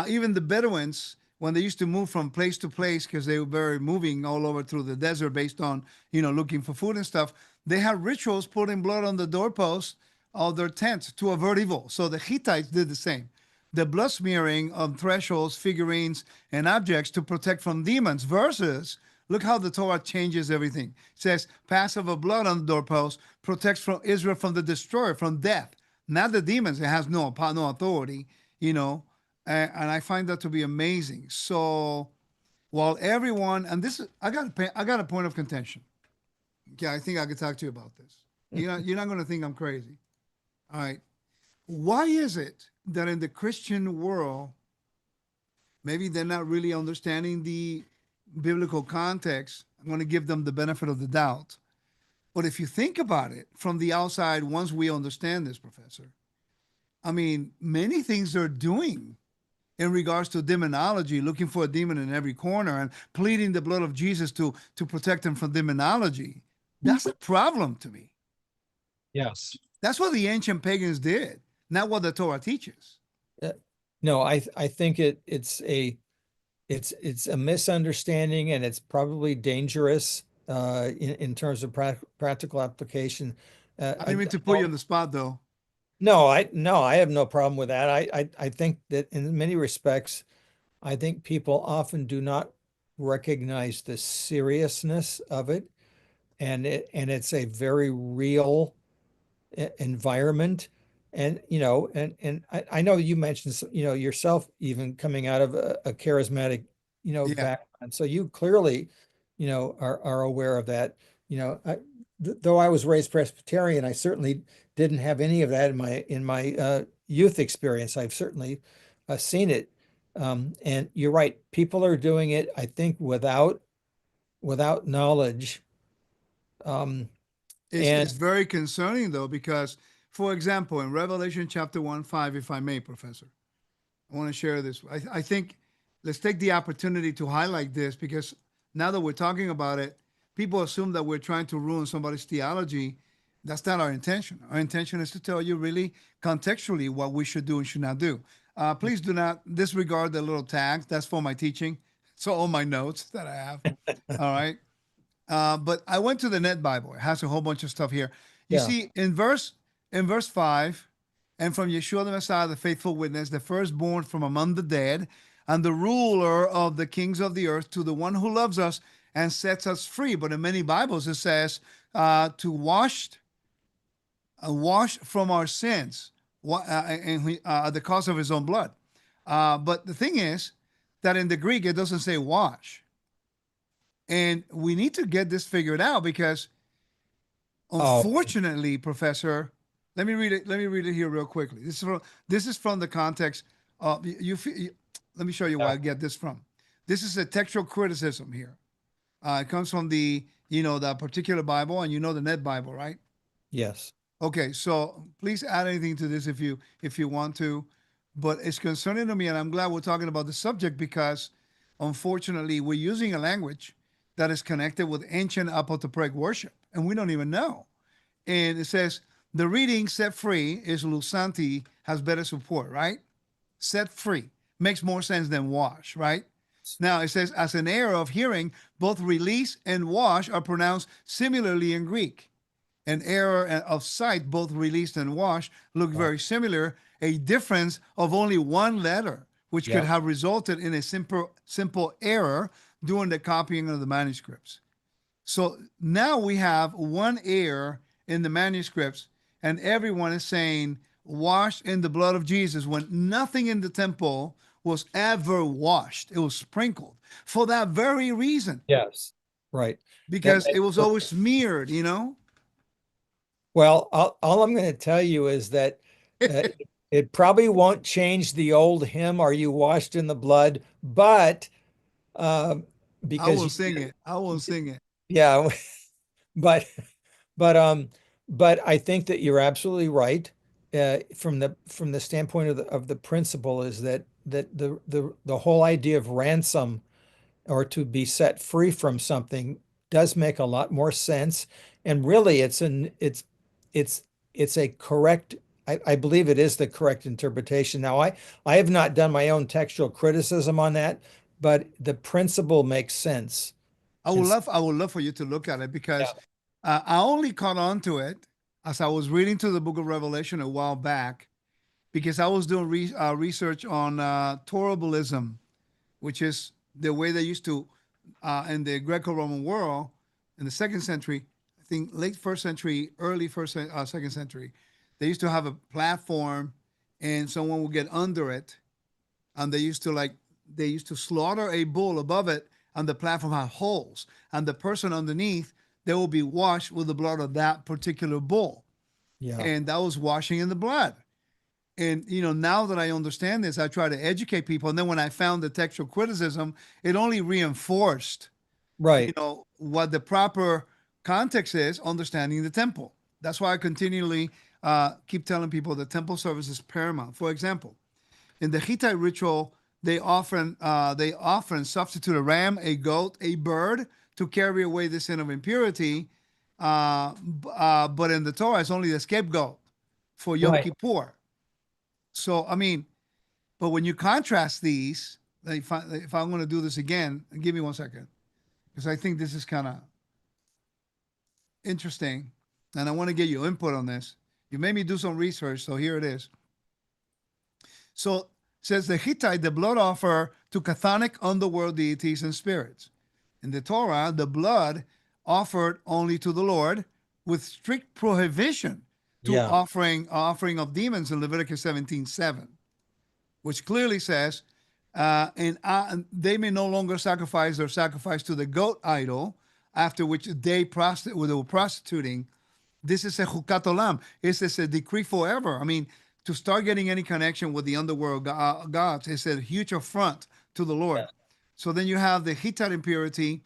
Even the Bedouins, when they used to move from place to place, because they were very moving all over through the desert based on, looking for food and stuff, they had rituals putting blood on the doorpost of their tents to avert evil. So the Hittites did the same, the blood smearing of thresholds, figurines, and objects to protect from demons. Versus, look how the Torah changes everything. It says, Passover blood on the doorpost protects from Israel from the destroyer, from death, not the demons. It has no authority, and I find that to be amazing. So while everyone, and this is, I got a point of contention. Okay, I think I could talk to you about this. You're not going to think I'm crazy. All right. Why is it that in the Christian world, maybe they're not really understanding the biblical context? I'm going to give them the benefit of the doubt. But if you think about it from the outside, once we understand this, Professor, I mean, many things they're doing in regards to demonology, looking for a demon in every corner and pleading the blood of Jesus to protect them from demonology. That's a problem to me. Yes. That's what the ancient pagans did, not what the Torah teaches. Uh, no, I think it's a misunderstanding, and it's probably dangerous in terms of practical application. I I didn't mean to put you don't. on the spot, though. No, I have no problem with that. I think that in many respects, I think people often do not recognize the seriousness of it, and it's a very real environment. And I know you mentioned yourself, even coming out of a charismatic Yeah. background, so you clearly are aware of that. Though I was raised Presbyterian, I certainly didn't have any of that in my youth experience. I've certainly seen it. And you're right, people are doing it, I think, without knowledge. um, It's and very concerning, though, because, for example, in Revelation chapter 1, 5, if I may, Professor, I want to share this. I think let's take the opportunity to highlight this because now that we're talking about it, people assume that we're trying to ruin somebody's theology. That's not our intention. Our intention is to tell you really contextually what we should do and should not do. Please do not disregard the little tags. That's for my teaching. So all my notes that I have. All right. But I went to the Net Bible. It has a whole bunch of stuff here. You yeah. see, in verse 5, and from Yeshua the Messiah, the faithful witness, the firstborn from among the dead, and the ruler of the kings of the earth, to the one who loves us and sets us free. But in many Bibles, it says to wash from our sins, and at the cost of his own blood. But the thing is that in the Greek, it doesn't say wash. And we need to get this figured out because Oh, unfortunately, Professor, let me read it. Let me read it here real quickly. This is from the context of let me show you where yeah. I get this from. This is a textual criticism here. It comes from the particular Bible, and the Net Bible, right? Yes. Okay, so please add anything to this if you want to, but it's concerning to me, and I'm glad we're talking about the subject because, unfortunately, we're using a language that is connected with ancient apotropaic worship, and we don't even know. And it says the reading "set free" is Lusanti has better support, right? Set free makes more sense than wash, right? Now it says as an error of hearing, both release and wash are pronounced similarly in Greek. An error of sight, both released and washed, look Yeah. very similar. A difference of only one letter, which could Yep. have resulted in a simple error during the copying of the manuscripts. So now we have one error in the manuscripts, and everyone is saying washed in the blood of Jesus when nothing in the temple was ever washed. It was sprinkled for that very reason, Yes. Right. That because it makes was always perfect. smeared. Well, all I'm going to tell you is that it probably won't change the old hymn, "Are you washed in the blood?" But um, I because will sing it. I will sing it. yeah, but but um, but I think that you're absolutely right. From the standpoint of the principle is that the whole idea of ransom, or to be set free from something, does make a lot more sense. And really, it's it's a correct. I believe it is the correct interpretation. Now, I have not done my own textual criticism on that, but the principle makes sense. And I would love for you to look at it yeah, because I only caught on to it as I was reading through the book of Revelation a while back because I was doing research on Torahbalism, which is the way they used to in the Greco-Roman world in the second century, I think late first century, early second century, they used to have a platform and someone would get under it, and they used to slaughter a bull above it, and the platform had holes, and the person underneath, they will be washed with the blood of that particular bull, yeah, and that was washing in the blood. And now that I understand this, I try to educate people, and then when I found the textual criticism, it only reinforced right. what the proper context is, understanding the temple. That's why I continually keep telling people the temple service is paramount. For example, in the Hittite ritual, they often substitute a ram, a goat, a bird to carry away the sin of impurity. But in the Torah, it's only the scapegoat for Yom Right. Kippur. So, I mean, but when you contrast these, if I'm going to do this again, give me 1 second, because I think this is kind of interesting, and I want to get your input on this. You made me do some research, so here it is. So it says the Hittite, the blood offer to chthonic underworld deities and spirits. In the Torah, the blood offered only to the Lord, with strict prohibition to Yeah. offering of demons in Leviticus 17:7, which clearly says, and they may no longer sacrifice their sacrifice to the goat idol, after which they were prostituting. This is a chukat olam. This is a decree forever. I mean, to start getting any connection with the underworld gods is a huge affront to the Lord. Yeah. So then you have the Hittite impurity.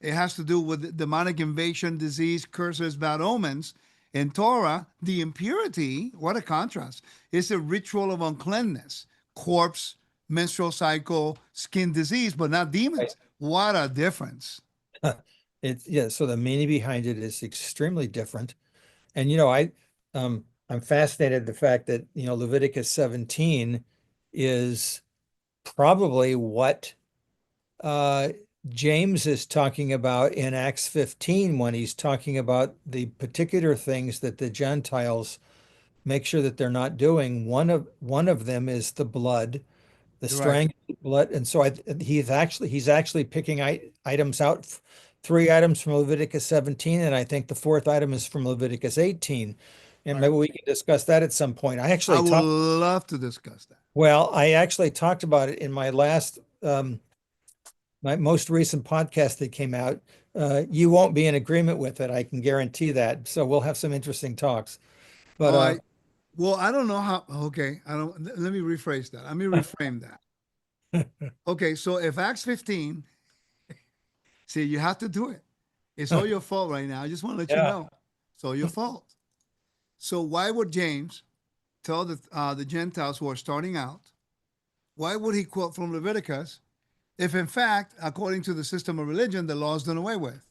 It has to do with demonic invasion, disease, curses, bad omens. In Torah, the impurity, what a contrast, is a ritual of uncleanness, corpse, menstrual cycle, skin disease, but not demons. What a difference. It's yeah, so the meaning behind it is extremely different. And I'm fascinated the fact that Leviticus 17 is probably what uh James is talking about in Acts 15 when he's talking about the particular things that the Gentiles make sure that they're not doing. One of them is the blood, the You're right. strangled blood. And so he's actually picking items out, 3 items from Leviticus 17, and I think the fourth item is from Leviticus 18. And Right. maybe we can discuss that at some point. I would love to discuss that. I actually talked about it in my most recent podcast that came out. You won't be in agreement with it, I can guarantee that. So we'll have some interesting talks. But All right. Well, I don't know how. Okay. I don't. Let me rephrase that. Let me reframe that. Okay. So if Acts 15, see, you have to do it. It's all your fault right now. I just want to let you yeah, know. It's all your fault. So why would James tell the Gentiles who are starting out, why would he quote from Leviticus if, in fact, according to the system of religion, the law is done away with?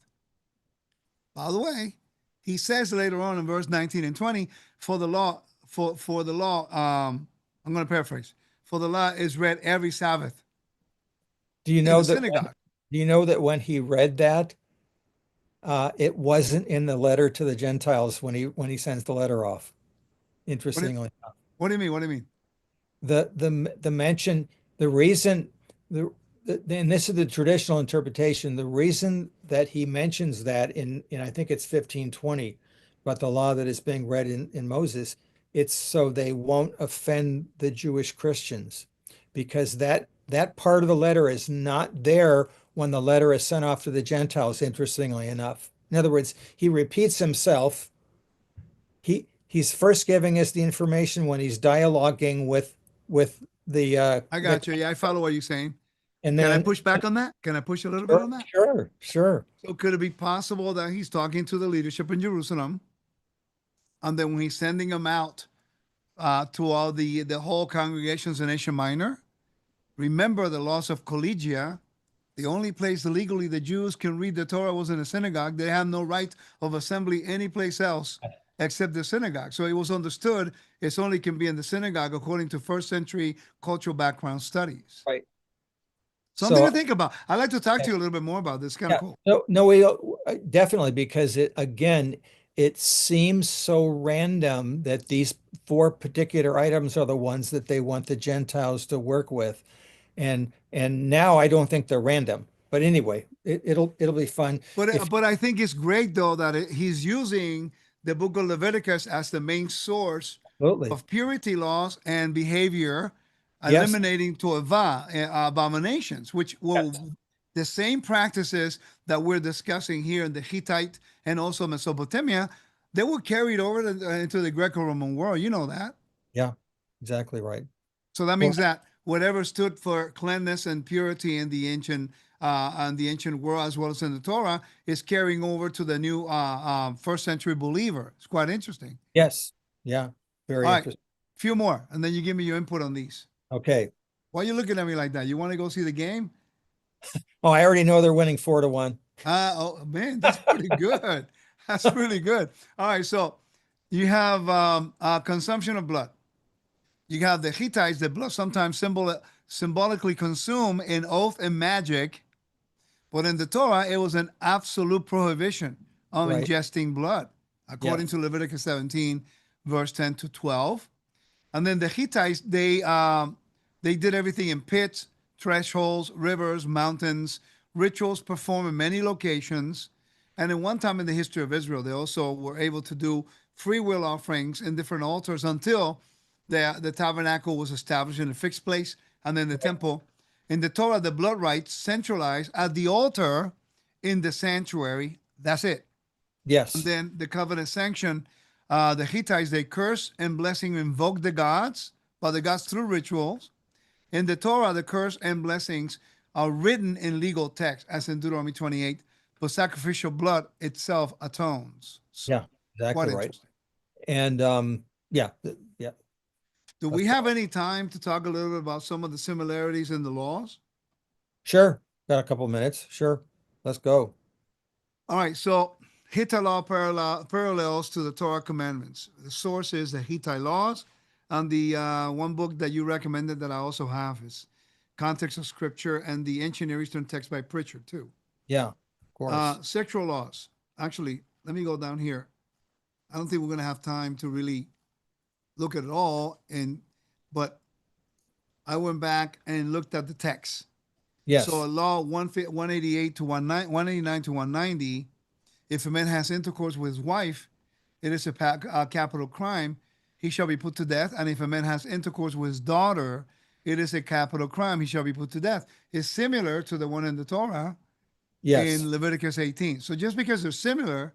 By the way, he says later on in verse 19 and 20, for the law, for the law, I'm going to paraphrase, for the law is read every Sabbath do you in know the that synagogue. when he read that, it wasn't in the letter to the Gentiles when he sends the letter off, What do, interestingly. what do you mean? What do you mean? The mention, the reason, and this is the traditional interpretation, the reason that he mentions that in I think it's 1520 about the law that is being read in Moses, it's so they won't offend the Jewish Christians, because that part of the letter is not there when the letter is sent off to the Gentiles, interestingly enough. In other words, he repeats himself. He's first giving us the information when he's dialoguing with I the got you. Yeah, I follow what you're saying. and Can I then push back on that? Can I push a little bit sure, on that? sure, sure. So could it be possible that he's talking to the leadership in Jerusalem, and then when he's sending them out to all the whole congregations in Asia Minor, remember the laws of collegia. The only place legally the Jews can read the Torah was in a synagogue. They have no right of assembly any place else except the synagogue. So it was understood it's only can be in the synagogue according to first century cultural background studies. Right. Something to So think about. I'd like to talk to you a little bit more about this. Kind of yeah, cool. no, we definitely, because it seems so random that these 4 particular items are the ones that they want the Gentiles to work with. And now I don't think they're random. But anyway, it'll be fun. If But I think it's great though that he's using the book of Leviticus as the main source Absolutely. of purity laws and behavior, Yes. eliminating to'ava, abominations, which will Yes. the same practices that we're discussing here in the Hittite and also Mesopotamia, they were carried over into the Greco-Roman world. You know that. Yeah, exactly right. So that Well, means that whatever stood for cleanness and purity in the ancient world as well as in the Torah is carrying over to the new first century believer. It's quite interesting. yes. Yeah. Very All right, interesting. few more, and then you give me your input on these. Okay. Why are you looking at me like that? You want to go see the game? Oh, I already know they're winning 4-1. Oh man, that's pretty good. That's really good. All right, so you have consumption of blood. You have the Hittites, the blood sometimes symbolically consumed in oath and magic, but in the Torah, it was an absolute prohibition of Right. ingesting blood, Yeah. according to Leviticus 17, verse 10 to 12. And then the Hittites, they did everything in pits, thresholds, rivers, mountains, rituals performed in many locations. And in one time in the history of Israel, they also were able to do free will offerings in different altars until the tabernacle was established in a fixed place, and then the temple. In the Torah, the blood rites centralized at the altar in the sanctuary. That's it. And Yes. then the covenant sanction, the Hittites, they curse and blessing invoke the gods, by the gods through rituals. In the Torah, the curse and blessings are written in legal text, as in Deuteronomy 28, but sacrificial blood itself atones. Yeah. So, quite Exactly right. interesting. And yeah. Yeah. Do we Let's have go. any time to talk a little bit about some of the similarities in the laws? Sure. Got a couple minutes. Sure. Let's go. All right, so Hittite law parallels to the Torah commandments. The source is the Hittite laws, and the one book that you recommended that I also have is Context of Scripture and the Ancient Near Eastern Text by Pritchard too. Yeah. Of course. Sexual laws. Actually, let me go down here. I don't think we're going to have time to really look at it all, but I went back and looked at the text. So Yes. law 188 to 189 to 190, if a man has intercourse with his wife, it is a capital crime. He shall be put to death. And if a man has intercourse with his daughter, it is a capital crime. He shall be put to death. It's similar to the one in the Torah Yes. in Leviticus 18. So just because they're similar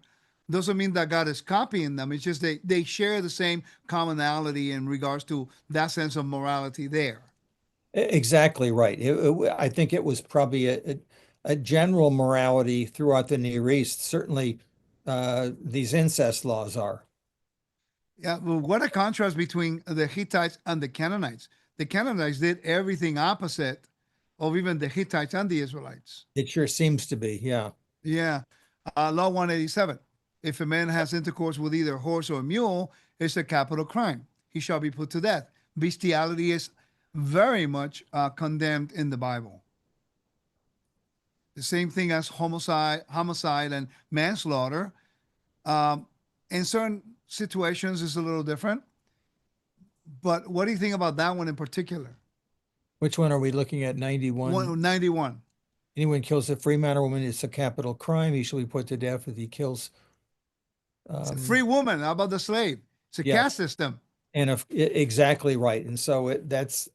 doesn't mean that God is copying them. It's just they share the same commonality in regards to that sense of morality there. Exactly right. I think it was probably a general morality throughout the Near East. Certainly, these incest laws are. Yeah, well, what a contrast between the Hittites and the Canaanites. The Canaanites did everything opposite of even the Hittites and the Israelites. It sure seems to be. Yeah. Yeah. Law 187. If a man has intercourse with either a horse or a mule, it's a capital crime. He shall be put to death. Bestiality is very much condemned in the Bible. The same thing as homicide, and manslaughter. Um, in certain situations, it's a little different. But what do you think about that one in particular? Which one are we looking at? 91. 91. Anyone kills a free man or woman, it's a capital crime. He shall be put to death if he kills. It's a free woman. How about the slave? It's a Yes. caste system. And exactly right. And so that's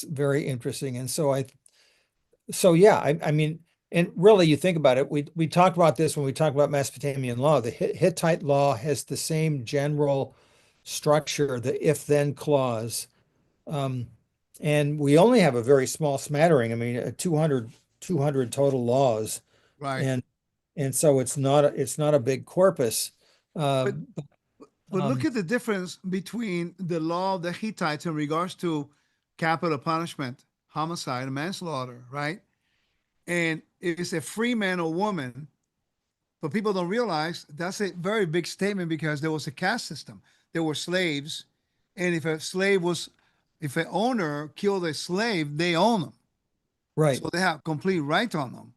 very interesting. And so yeah, I mean, and really you think about it, we talked about this when we talked about Mesopotamian law. The Hittite law has the same general structure, the if-then clause. And we only have a very small smattering. I mean, 200 total laws. Right. And so it's not a big corpus. But but look Um, at the difference between the law of the Hittites in regards to capital punishment, homicide, and manslaughter, right? And it's a free man or woman, but people don't realize that's a very big statement because there was a caste system. There were slaves, and if an owner killed a slave, they own them. right. So they have complete right on them.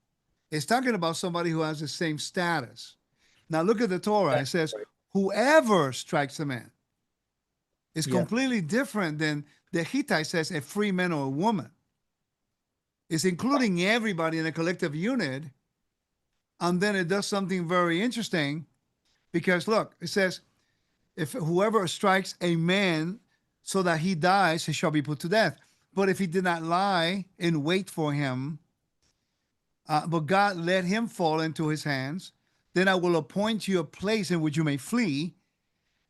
It's talking about somebody who has the same status. Now look at the Torah. It says, whoever strikes a man is Yeah. completely different than the Hittite says a free man or a woman. It's including everybody in a collective unit. And then it does something very interesting because look, it says, if whoever strikes a man so that he dies, he shall be put to death. But if he did not lie in wait for him, but God let him fall into his hands, then I will appoint you a place in which you may flee.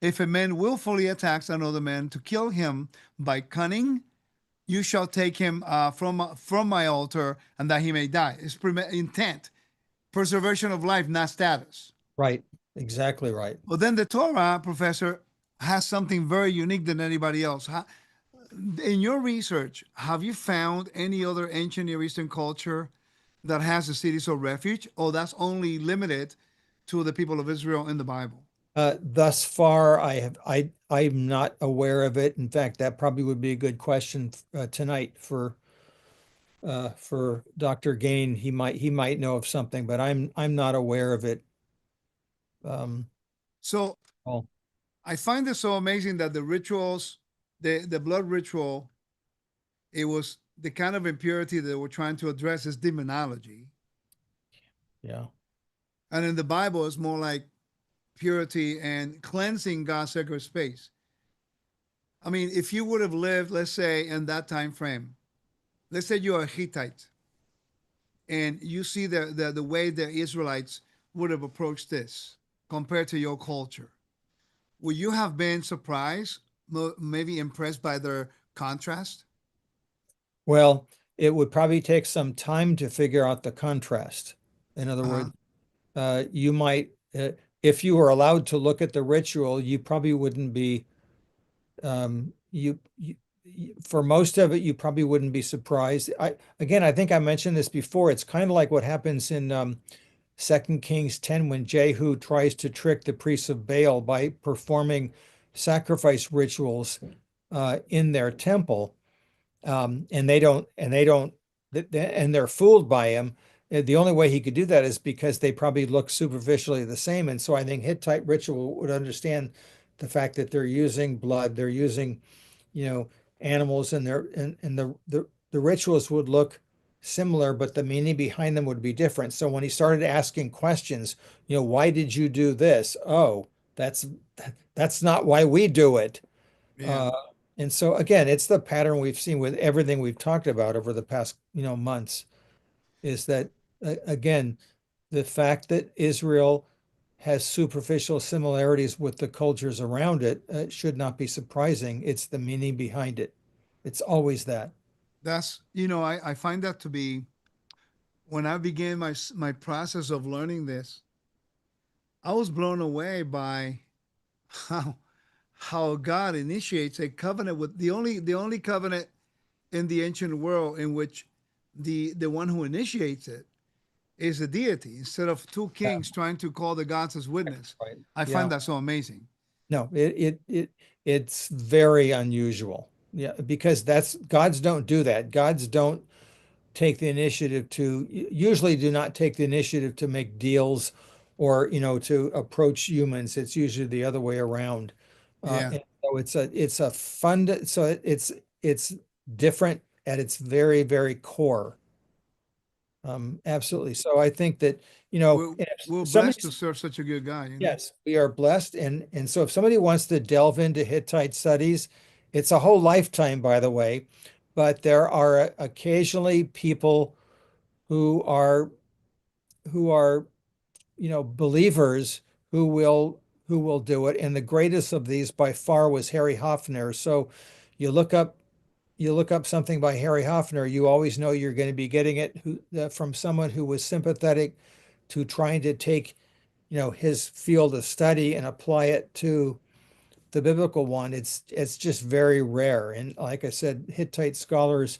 If a man willfully attacks another man to kill him by cunning, you shall take him from my altar, and that he may die. It's intent, preservation of life, not status. Right. Exactly right. But then the Torah, Professor, has something very unique than anybody else. In your research, have you found any other ancient Near Eastern culture that has the cities of refuge, or that's only limited to the people of Israel in the Bible? Thus far, I'm not aware of it. In fact, that probably would be a good question tonight for Dr. Gain. He might know of something, but I'm not aware of it. So Well, I find this so amazing that the rituals, the blood ritual, it was the kind of impurity that we're trying to address is demonology. yeah. And in the Bible, it's more like purity and cleansing God's sacred space. I mean, if you would have lived, let's say, in that time frame, let's say you're a Hittite and you see the way the Israelites would have approached this compared to your culture, would you have been surprised, maybe impressed by their contrast? Well, it would probably take some time to figure out the contrast. In other Uh-huh. words, you might, if you were allowed to look at the ritual, you probably wouldn't be, for most of it, you probably wouldn't be surprised. I think I mentioned this before. It's kind of like what happens in 2 Kings 10 when Jehu tries to trick the priests of Baal by performing sacrifice rituals in their temple. And they're fooled by him. The only way he could do that is because they probably look superficially the same. And so I think Hittite ritual would understand the fact that they're using blood, they're using, animals, and the rituals would look similar, but the meaning behind them would be different. So when he started asking questions, why did you do this? Oh, that's not why we do it. Yeah. Uh, and so again, it's the pattern we've seen with everything we've talked about over the past, months, is that again, the fact that Israel has superficial similarities with the cultures around it should not be surprising. It's the meaning behind it. It's always that. That's, I find that to be, when I began my process of learning this, I was blown away by how God initiates a covenant with the only covenant in the ancient world in which the one who initiates it is a deity instead of two Yeah, kings trying to call the gods as witness. right. I find Yeah. that so amazing. No, it's very unusual. Yeah, because that's gods don't do that. Gods don't take the initiative to usually do not take the initiative to make deals or to approach humans. It's usually the other way around. Yeah. And so it's a fund. So it's different at its very, very core. Absolutely. So I think that We're if we're somebody, blessed to serve such a good guy. yes, we are blessed, and so if somebody wants to delve into Hittite studies, it's a whole lifetime, by the way. But there are occasionally people who are who are believers who will do it, and the greatest of these by far was Harry Hofner. So you look up you look up something by Harry Hofner, you always know you're going to be getting it from someone who was sympathetic to trying to take his field of study and apply it to the biblical one. It's just very rare, and like I said, Hittite scholars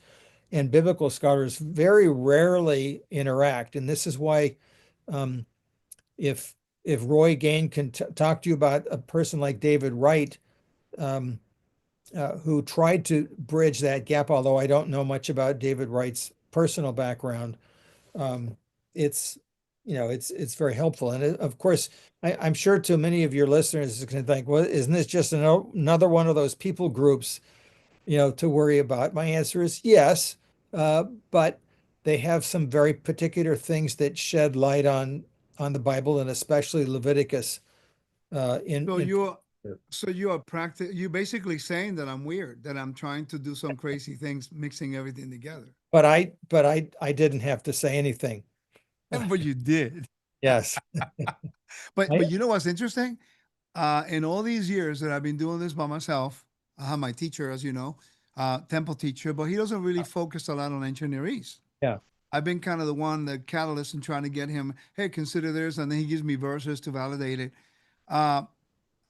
and biblical scholars very rarely interact, and this is why um, if Roy Gain can talk to you about a person like David Wright, um, who tried to bridge that gap, although I don't know much about David Wright's personal background, um, it's it's very helpful. And of course, I'm sure to many of your listeners is going to think, well, isn't this just another one of those people groups to worry about? My answer is yes, but they have some very particular things that shed light on the Bible, and especially Leviticus. So In you're basically saying that I'm weird, that I'm trying to do some crazy things, mixing everything together. but I didn't have to say anything. But you did. Yes. But I, you know what's interesting? In all these years that I've been doing this by myself, I have my teacher, as you know, temple teacher, but he doesn't really focus a lot on ancient Near East. yeah. I've been kind of the one, the catalyst in trying to get him, hey, consider this, and then he gives me verses to validate it. Uh,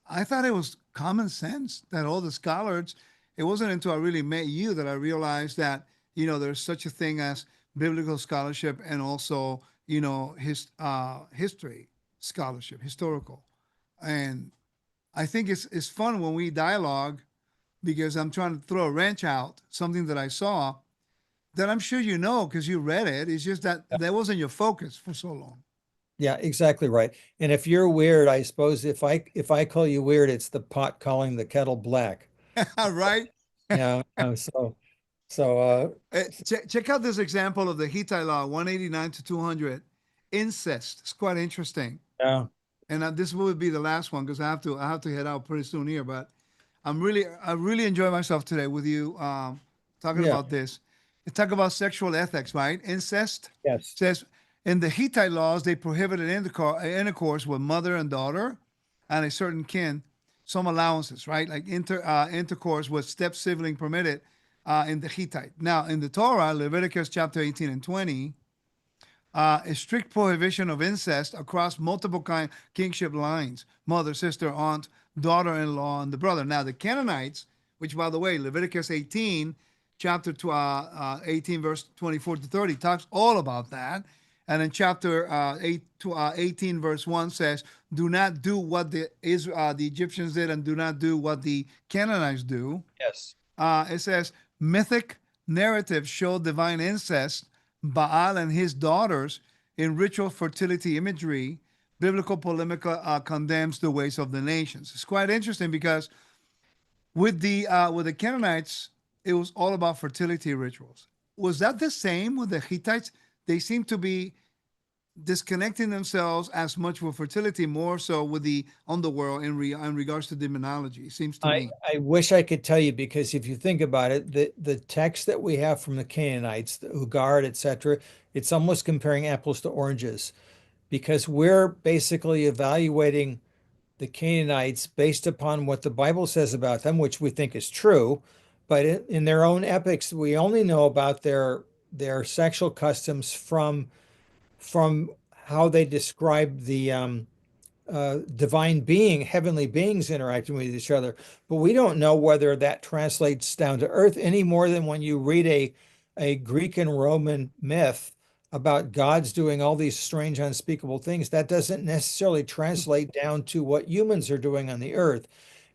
I thought it was common sense that all the scholars, it wasn't until I really met you that I realized that, there's such a thing as biblical scholarship and also, history. scholarship, historical. And I think it's fun when we dialogue because I'm trying to throw a wrench out, something that I saw that I'm sure you know because you read it. It's just that that wasn't your focus for so long. Yeah, exactly right. And if you're weird, I suppose if I call you weird, it's the pot calling the kettle black. Right? Yeah. So Check out this example of the Hittite law 189 to 200 incest. It's quite interesting. yeah, And this will be the last one because I have to head out pretty soon here. But I really enjoy myself today with you talking yeah, about this. It talk about sexual ethics, right? Incest yes, says in the Hittite laws they prohibited intercourse with mother and daughter, and a certain kin. Some allowances, right? Like intercourse with step sibling permitted in the Hittite. Now in the Torah, Leviticus chapter 18 and 20, a strict prohibition of incest across multiple kingship lines: mother, sister, aunt, daughter-in-law, and the brother. Now, the Canaanites, which, by the way, Leviticus 18, chapter 18, verse 24 to 30, talks all about that. And in chapter 18, verse 1 says, do not do what the Egyptians did and do not do what the Canaanites do. yes, It says mythic narratives show divine incest, Baal and his daughters in ritual fertility imagery. Biblical polemica condemns the ways of the nations. It's quite interesting because with the Canaanites, it was all about fertility rituals. Was that the same with the Hittites? They seem to be disconnecting themselves as much with fertility, more so with the underworld in regards to demonology. It seems to I me. I wish I could tell you because if you think about it, the text that we have from the Canaanites, the Ugard, etc., it's almost comparing apples to oranges because we're basically evaluating the Canaanites based upon what the Bible says about them, which we think is true, but in their own epics, we only know about their sexual customs from how they describe the divine being, heavenly beings interacting with each other. But we don't know whether that translates down to earth any more than when you read a Greek and Roman myth about gods doing all these strange, unspeakable things. That doesn't necessarily translate down to what humans are doing on the earth.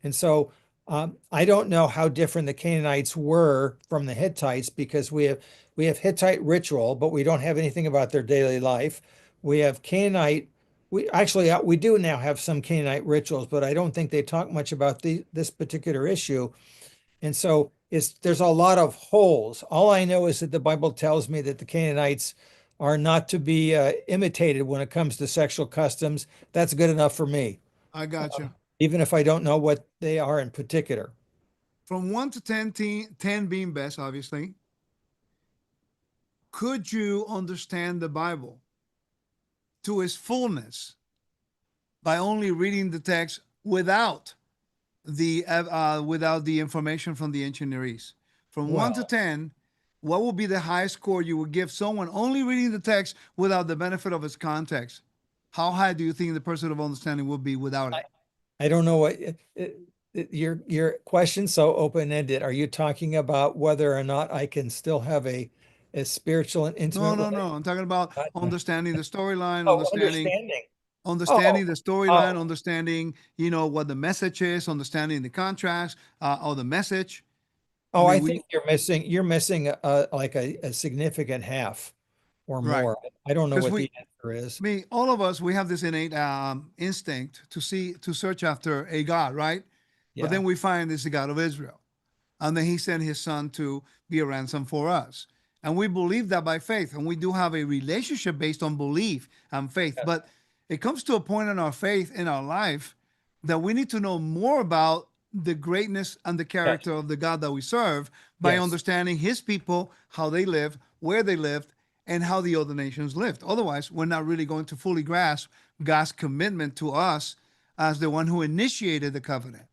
And so I don't know how different the Canaanites were from the Hittites because we have Hittite ritual, but we don't have anything about their daily life. We have Canaanite we actually we do now have some Canaanite rituals, but I don't think they talk much about this particular issue. And so there's a lot of holes. All I know is that the Bible tells me that the Canaanites are not to be imitated when it comes to sexual customs. That's good enough for me, I got uh, you. even if I don't know what they are in particular. From 1 to 10, 10 being best, obviously, could you understand the Bible to its fullness by only reading the text without the information from the ancient Near East? From 1 to Well, 10, what would be the highest score you would give someone only reading the text without the benefit of its context? How high do you think the person of understanding would be without I, it? I don't know what your question's so open-ended. Are you talking about whether or not I can still have a spiritual and No, intimate no, no. I'm talking about relationship? understanding the storyline, Oh, understanding understanding. Oh, understanding the storyline, oh, understanding, what the message is, understanding the contrast, or the message. I oh, mean, I we think you're missing like a significant half or right more. I don't know because what the answer is. all of us, we have this innate instinct to search after a God, right? But Yeah. then we find it's the God of Israel, and then He sent His Son to be a ransom for us, and we believe that by faith, and we do have a relationship based on belief and faith. Yes. But it comes to a point in our faith in our life that we need to know more about the greatness and the Yes. character of the God that we serve by Yes. understanding His people, how they live, where they lived, and how the other nations lived. Otherwise, we're not really going to fully grasp God's commitment to us as the one who initiated the covenant.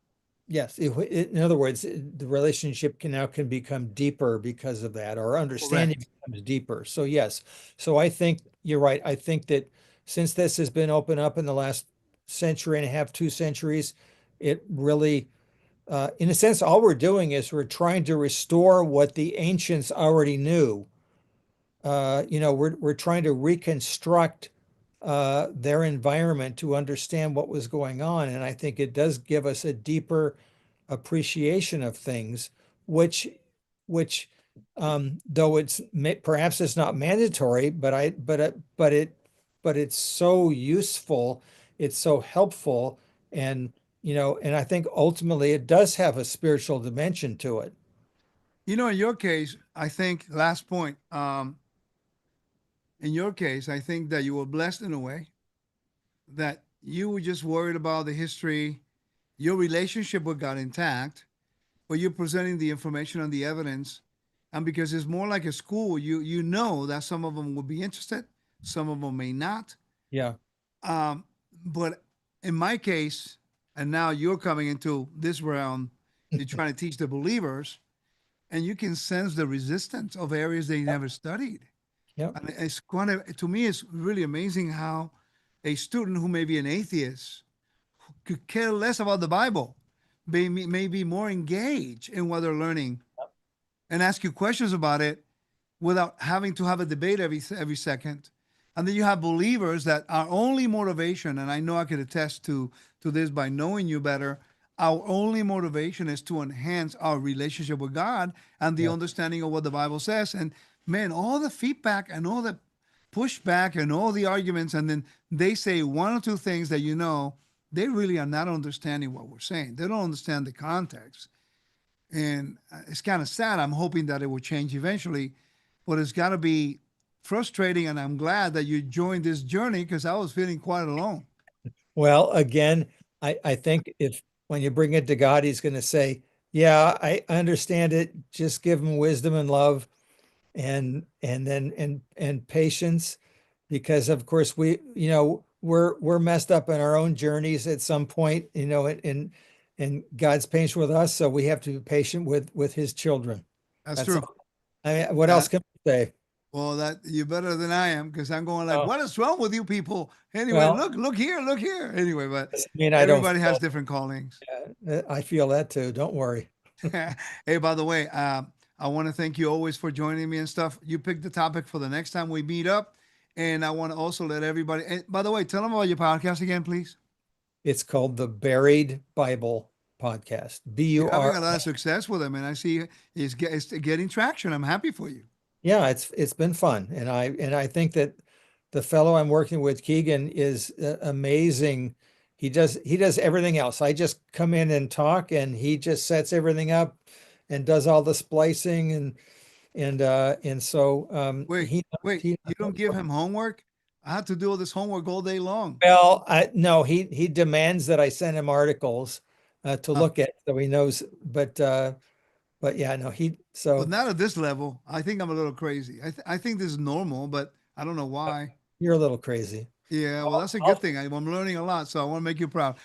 Yes. In other words, the relationship can become deeper because of that, or understanding Correct. becomes deeper. So yes. So I think you're right. I think that since this has been opened up in the last century and a half, 2 centuries, it really in a sense, all we're doing is we're trying to restore what the ancients already knew. We're trying to reconstruct their environment to understand what was going on. And I think it does give us a deeper appreciation of things, which though perhaps it's not mandatory, but it's so useful, it's so helpful, and and I think ultimately it does have a spiritual dimension to it. In your case, I think last point. In your case, I think that you were blessed in a way that you were just worried about the history, your relationship with God intact, but you're presenting the information and the evidence. And because it's more like a school, you know that some of them will be interested, some of them may not. Yeah. Um, but in my case, and now you're coming into this realm, you're trying to teach the believers, and you can sense the resistance of areas they never studied. Yep. And it's kind of, to me, it's really amazing how a student who may be an atheist could care less about the Bible, may be more engaged in what they're learning and ask you questions about it without having to have a debate every second. And then you have believers that our only motivation, and I know I could attest to this by knowing you better, our only motivation is to enhance our relationship with God and the Yeah. understanding of what the Bible says. And man, all the feedback and all the pushback and all the arguments, and then they say one or two things that they really are not understanding what we're saying. They don't understand the context. And it's kind of sad. I'm hoping that it will change eventually, but it's got to be frustrating. And I'm glad that you joined this journey because I was feeling quite alone. Well, again, I think if when you bring it to God, he's going to say, yeah, I understand it. Just give him wisdom and love and patience, because of course we're messed up in our own journeys at some point, and God's patient with us, so we have to be patient with his children. That's That's true. all. I mean, what else That can we say? Well, that you're better than I am because I'm going like, Oh, what is wrong with you people? Anyway, well, look here, look here. Anyway, but I mean, I don't everybody has feel, different callings. I feel that too. Don't worry. Hey, by the way, I want to thank you always for joining me and stuff. You picked the topic for the next time we meet up. And I want to also let everybody, and by the way, tell them about your podcast again, please. It's called the Buried Bible Podcast. You're having B-U-R. a lot of success with them, and I see it's getting traction. I'm happy for you. Yeah, it's been fun, and I think that the fellow I'm working with, Keegan, is amazing. He does everything else. I just come in and talk, and he just sets everything up and does all the splicing and so Wait, wait, he you don't give him homework? I have to do all this homework all day long. well, I no, he demands that I send him articles to Uh, look at, so he knows. But yeah, no, But not at this level. I think I'm a little crazy. I think this is normal, but I don't know why. you're a little crazy. Yeah, well, that's a good I'll- thing. I'm learning a lot, so I want to make you proud.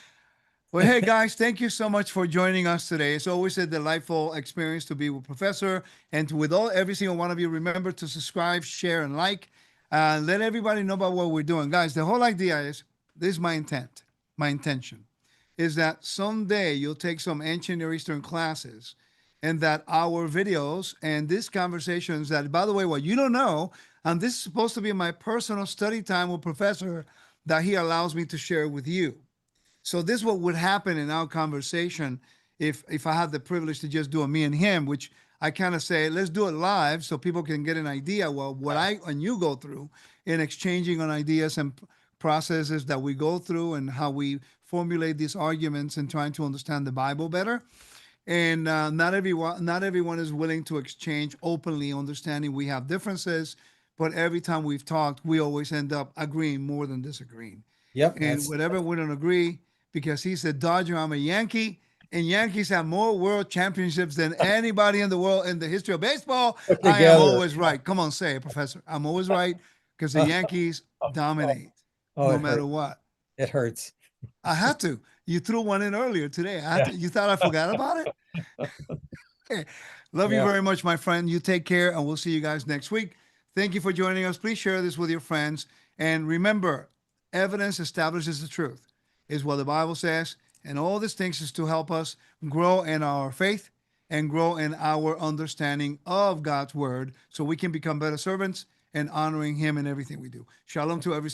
Well, hey guys, thank you so much for joining us today. It's always a delightful experience to be with Professor, and with every single one of you. Remember to subscribe, share, and like. Let everybody know about what we're doing, guys. The whole idea is this: is my intent, my intention, is that someday you'll take some ancient Near Eastern classes, and that our videos and these conversations. That, by the way, what you don't know, and this is supposed to be my personal study time with Professor, that he allows me to share with you. So this is what would happen in our conversation if I had the privilege to just do a me and him, which I kind of say, let's do it live so people can get an idea what I and you go through in exchanging on ideas and processes that we go through and how we formulate these arguments and trying to understand the Bible better. And not everyone is willing to exchange openly, understanding we have differences. But every time we've talked, we always end up agreeing more than disagreeing. Yep, And whatever we don't agree, because he's a Dodger, I'm a Yankee, and Yankees have more world championships than anybody in the world in the history of baseball. put I am together. always right. Come on, say it, Professor. I'm always right because the Yankees dominate Oh, no it matter hurts. what. It hurts. I had to. You threw one in earlier today. I had Yeah. to. You thought I forgot about it? Okay. Love you Yeah. very much, my friend. You take care, and we'll see you guys next week. Thank you for joining us. Please share this with your friends. And remember, evidence establishes the truth, is what the Bible says. And all these things is to help us grow in our faith and grow in our understanding of God's word so we can become better servants and honoring Him in everything we do. Shalom to every single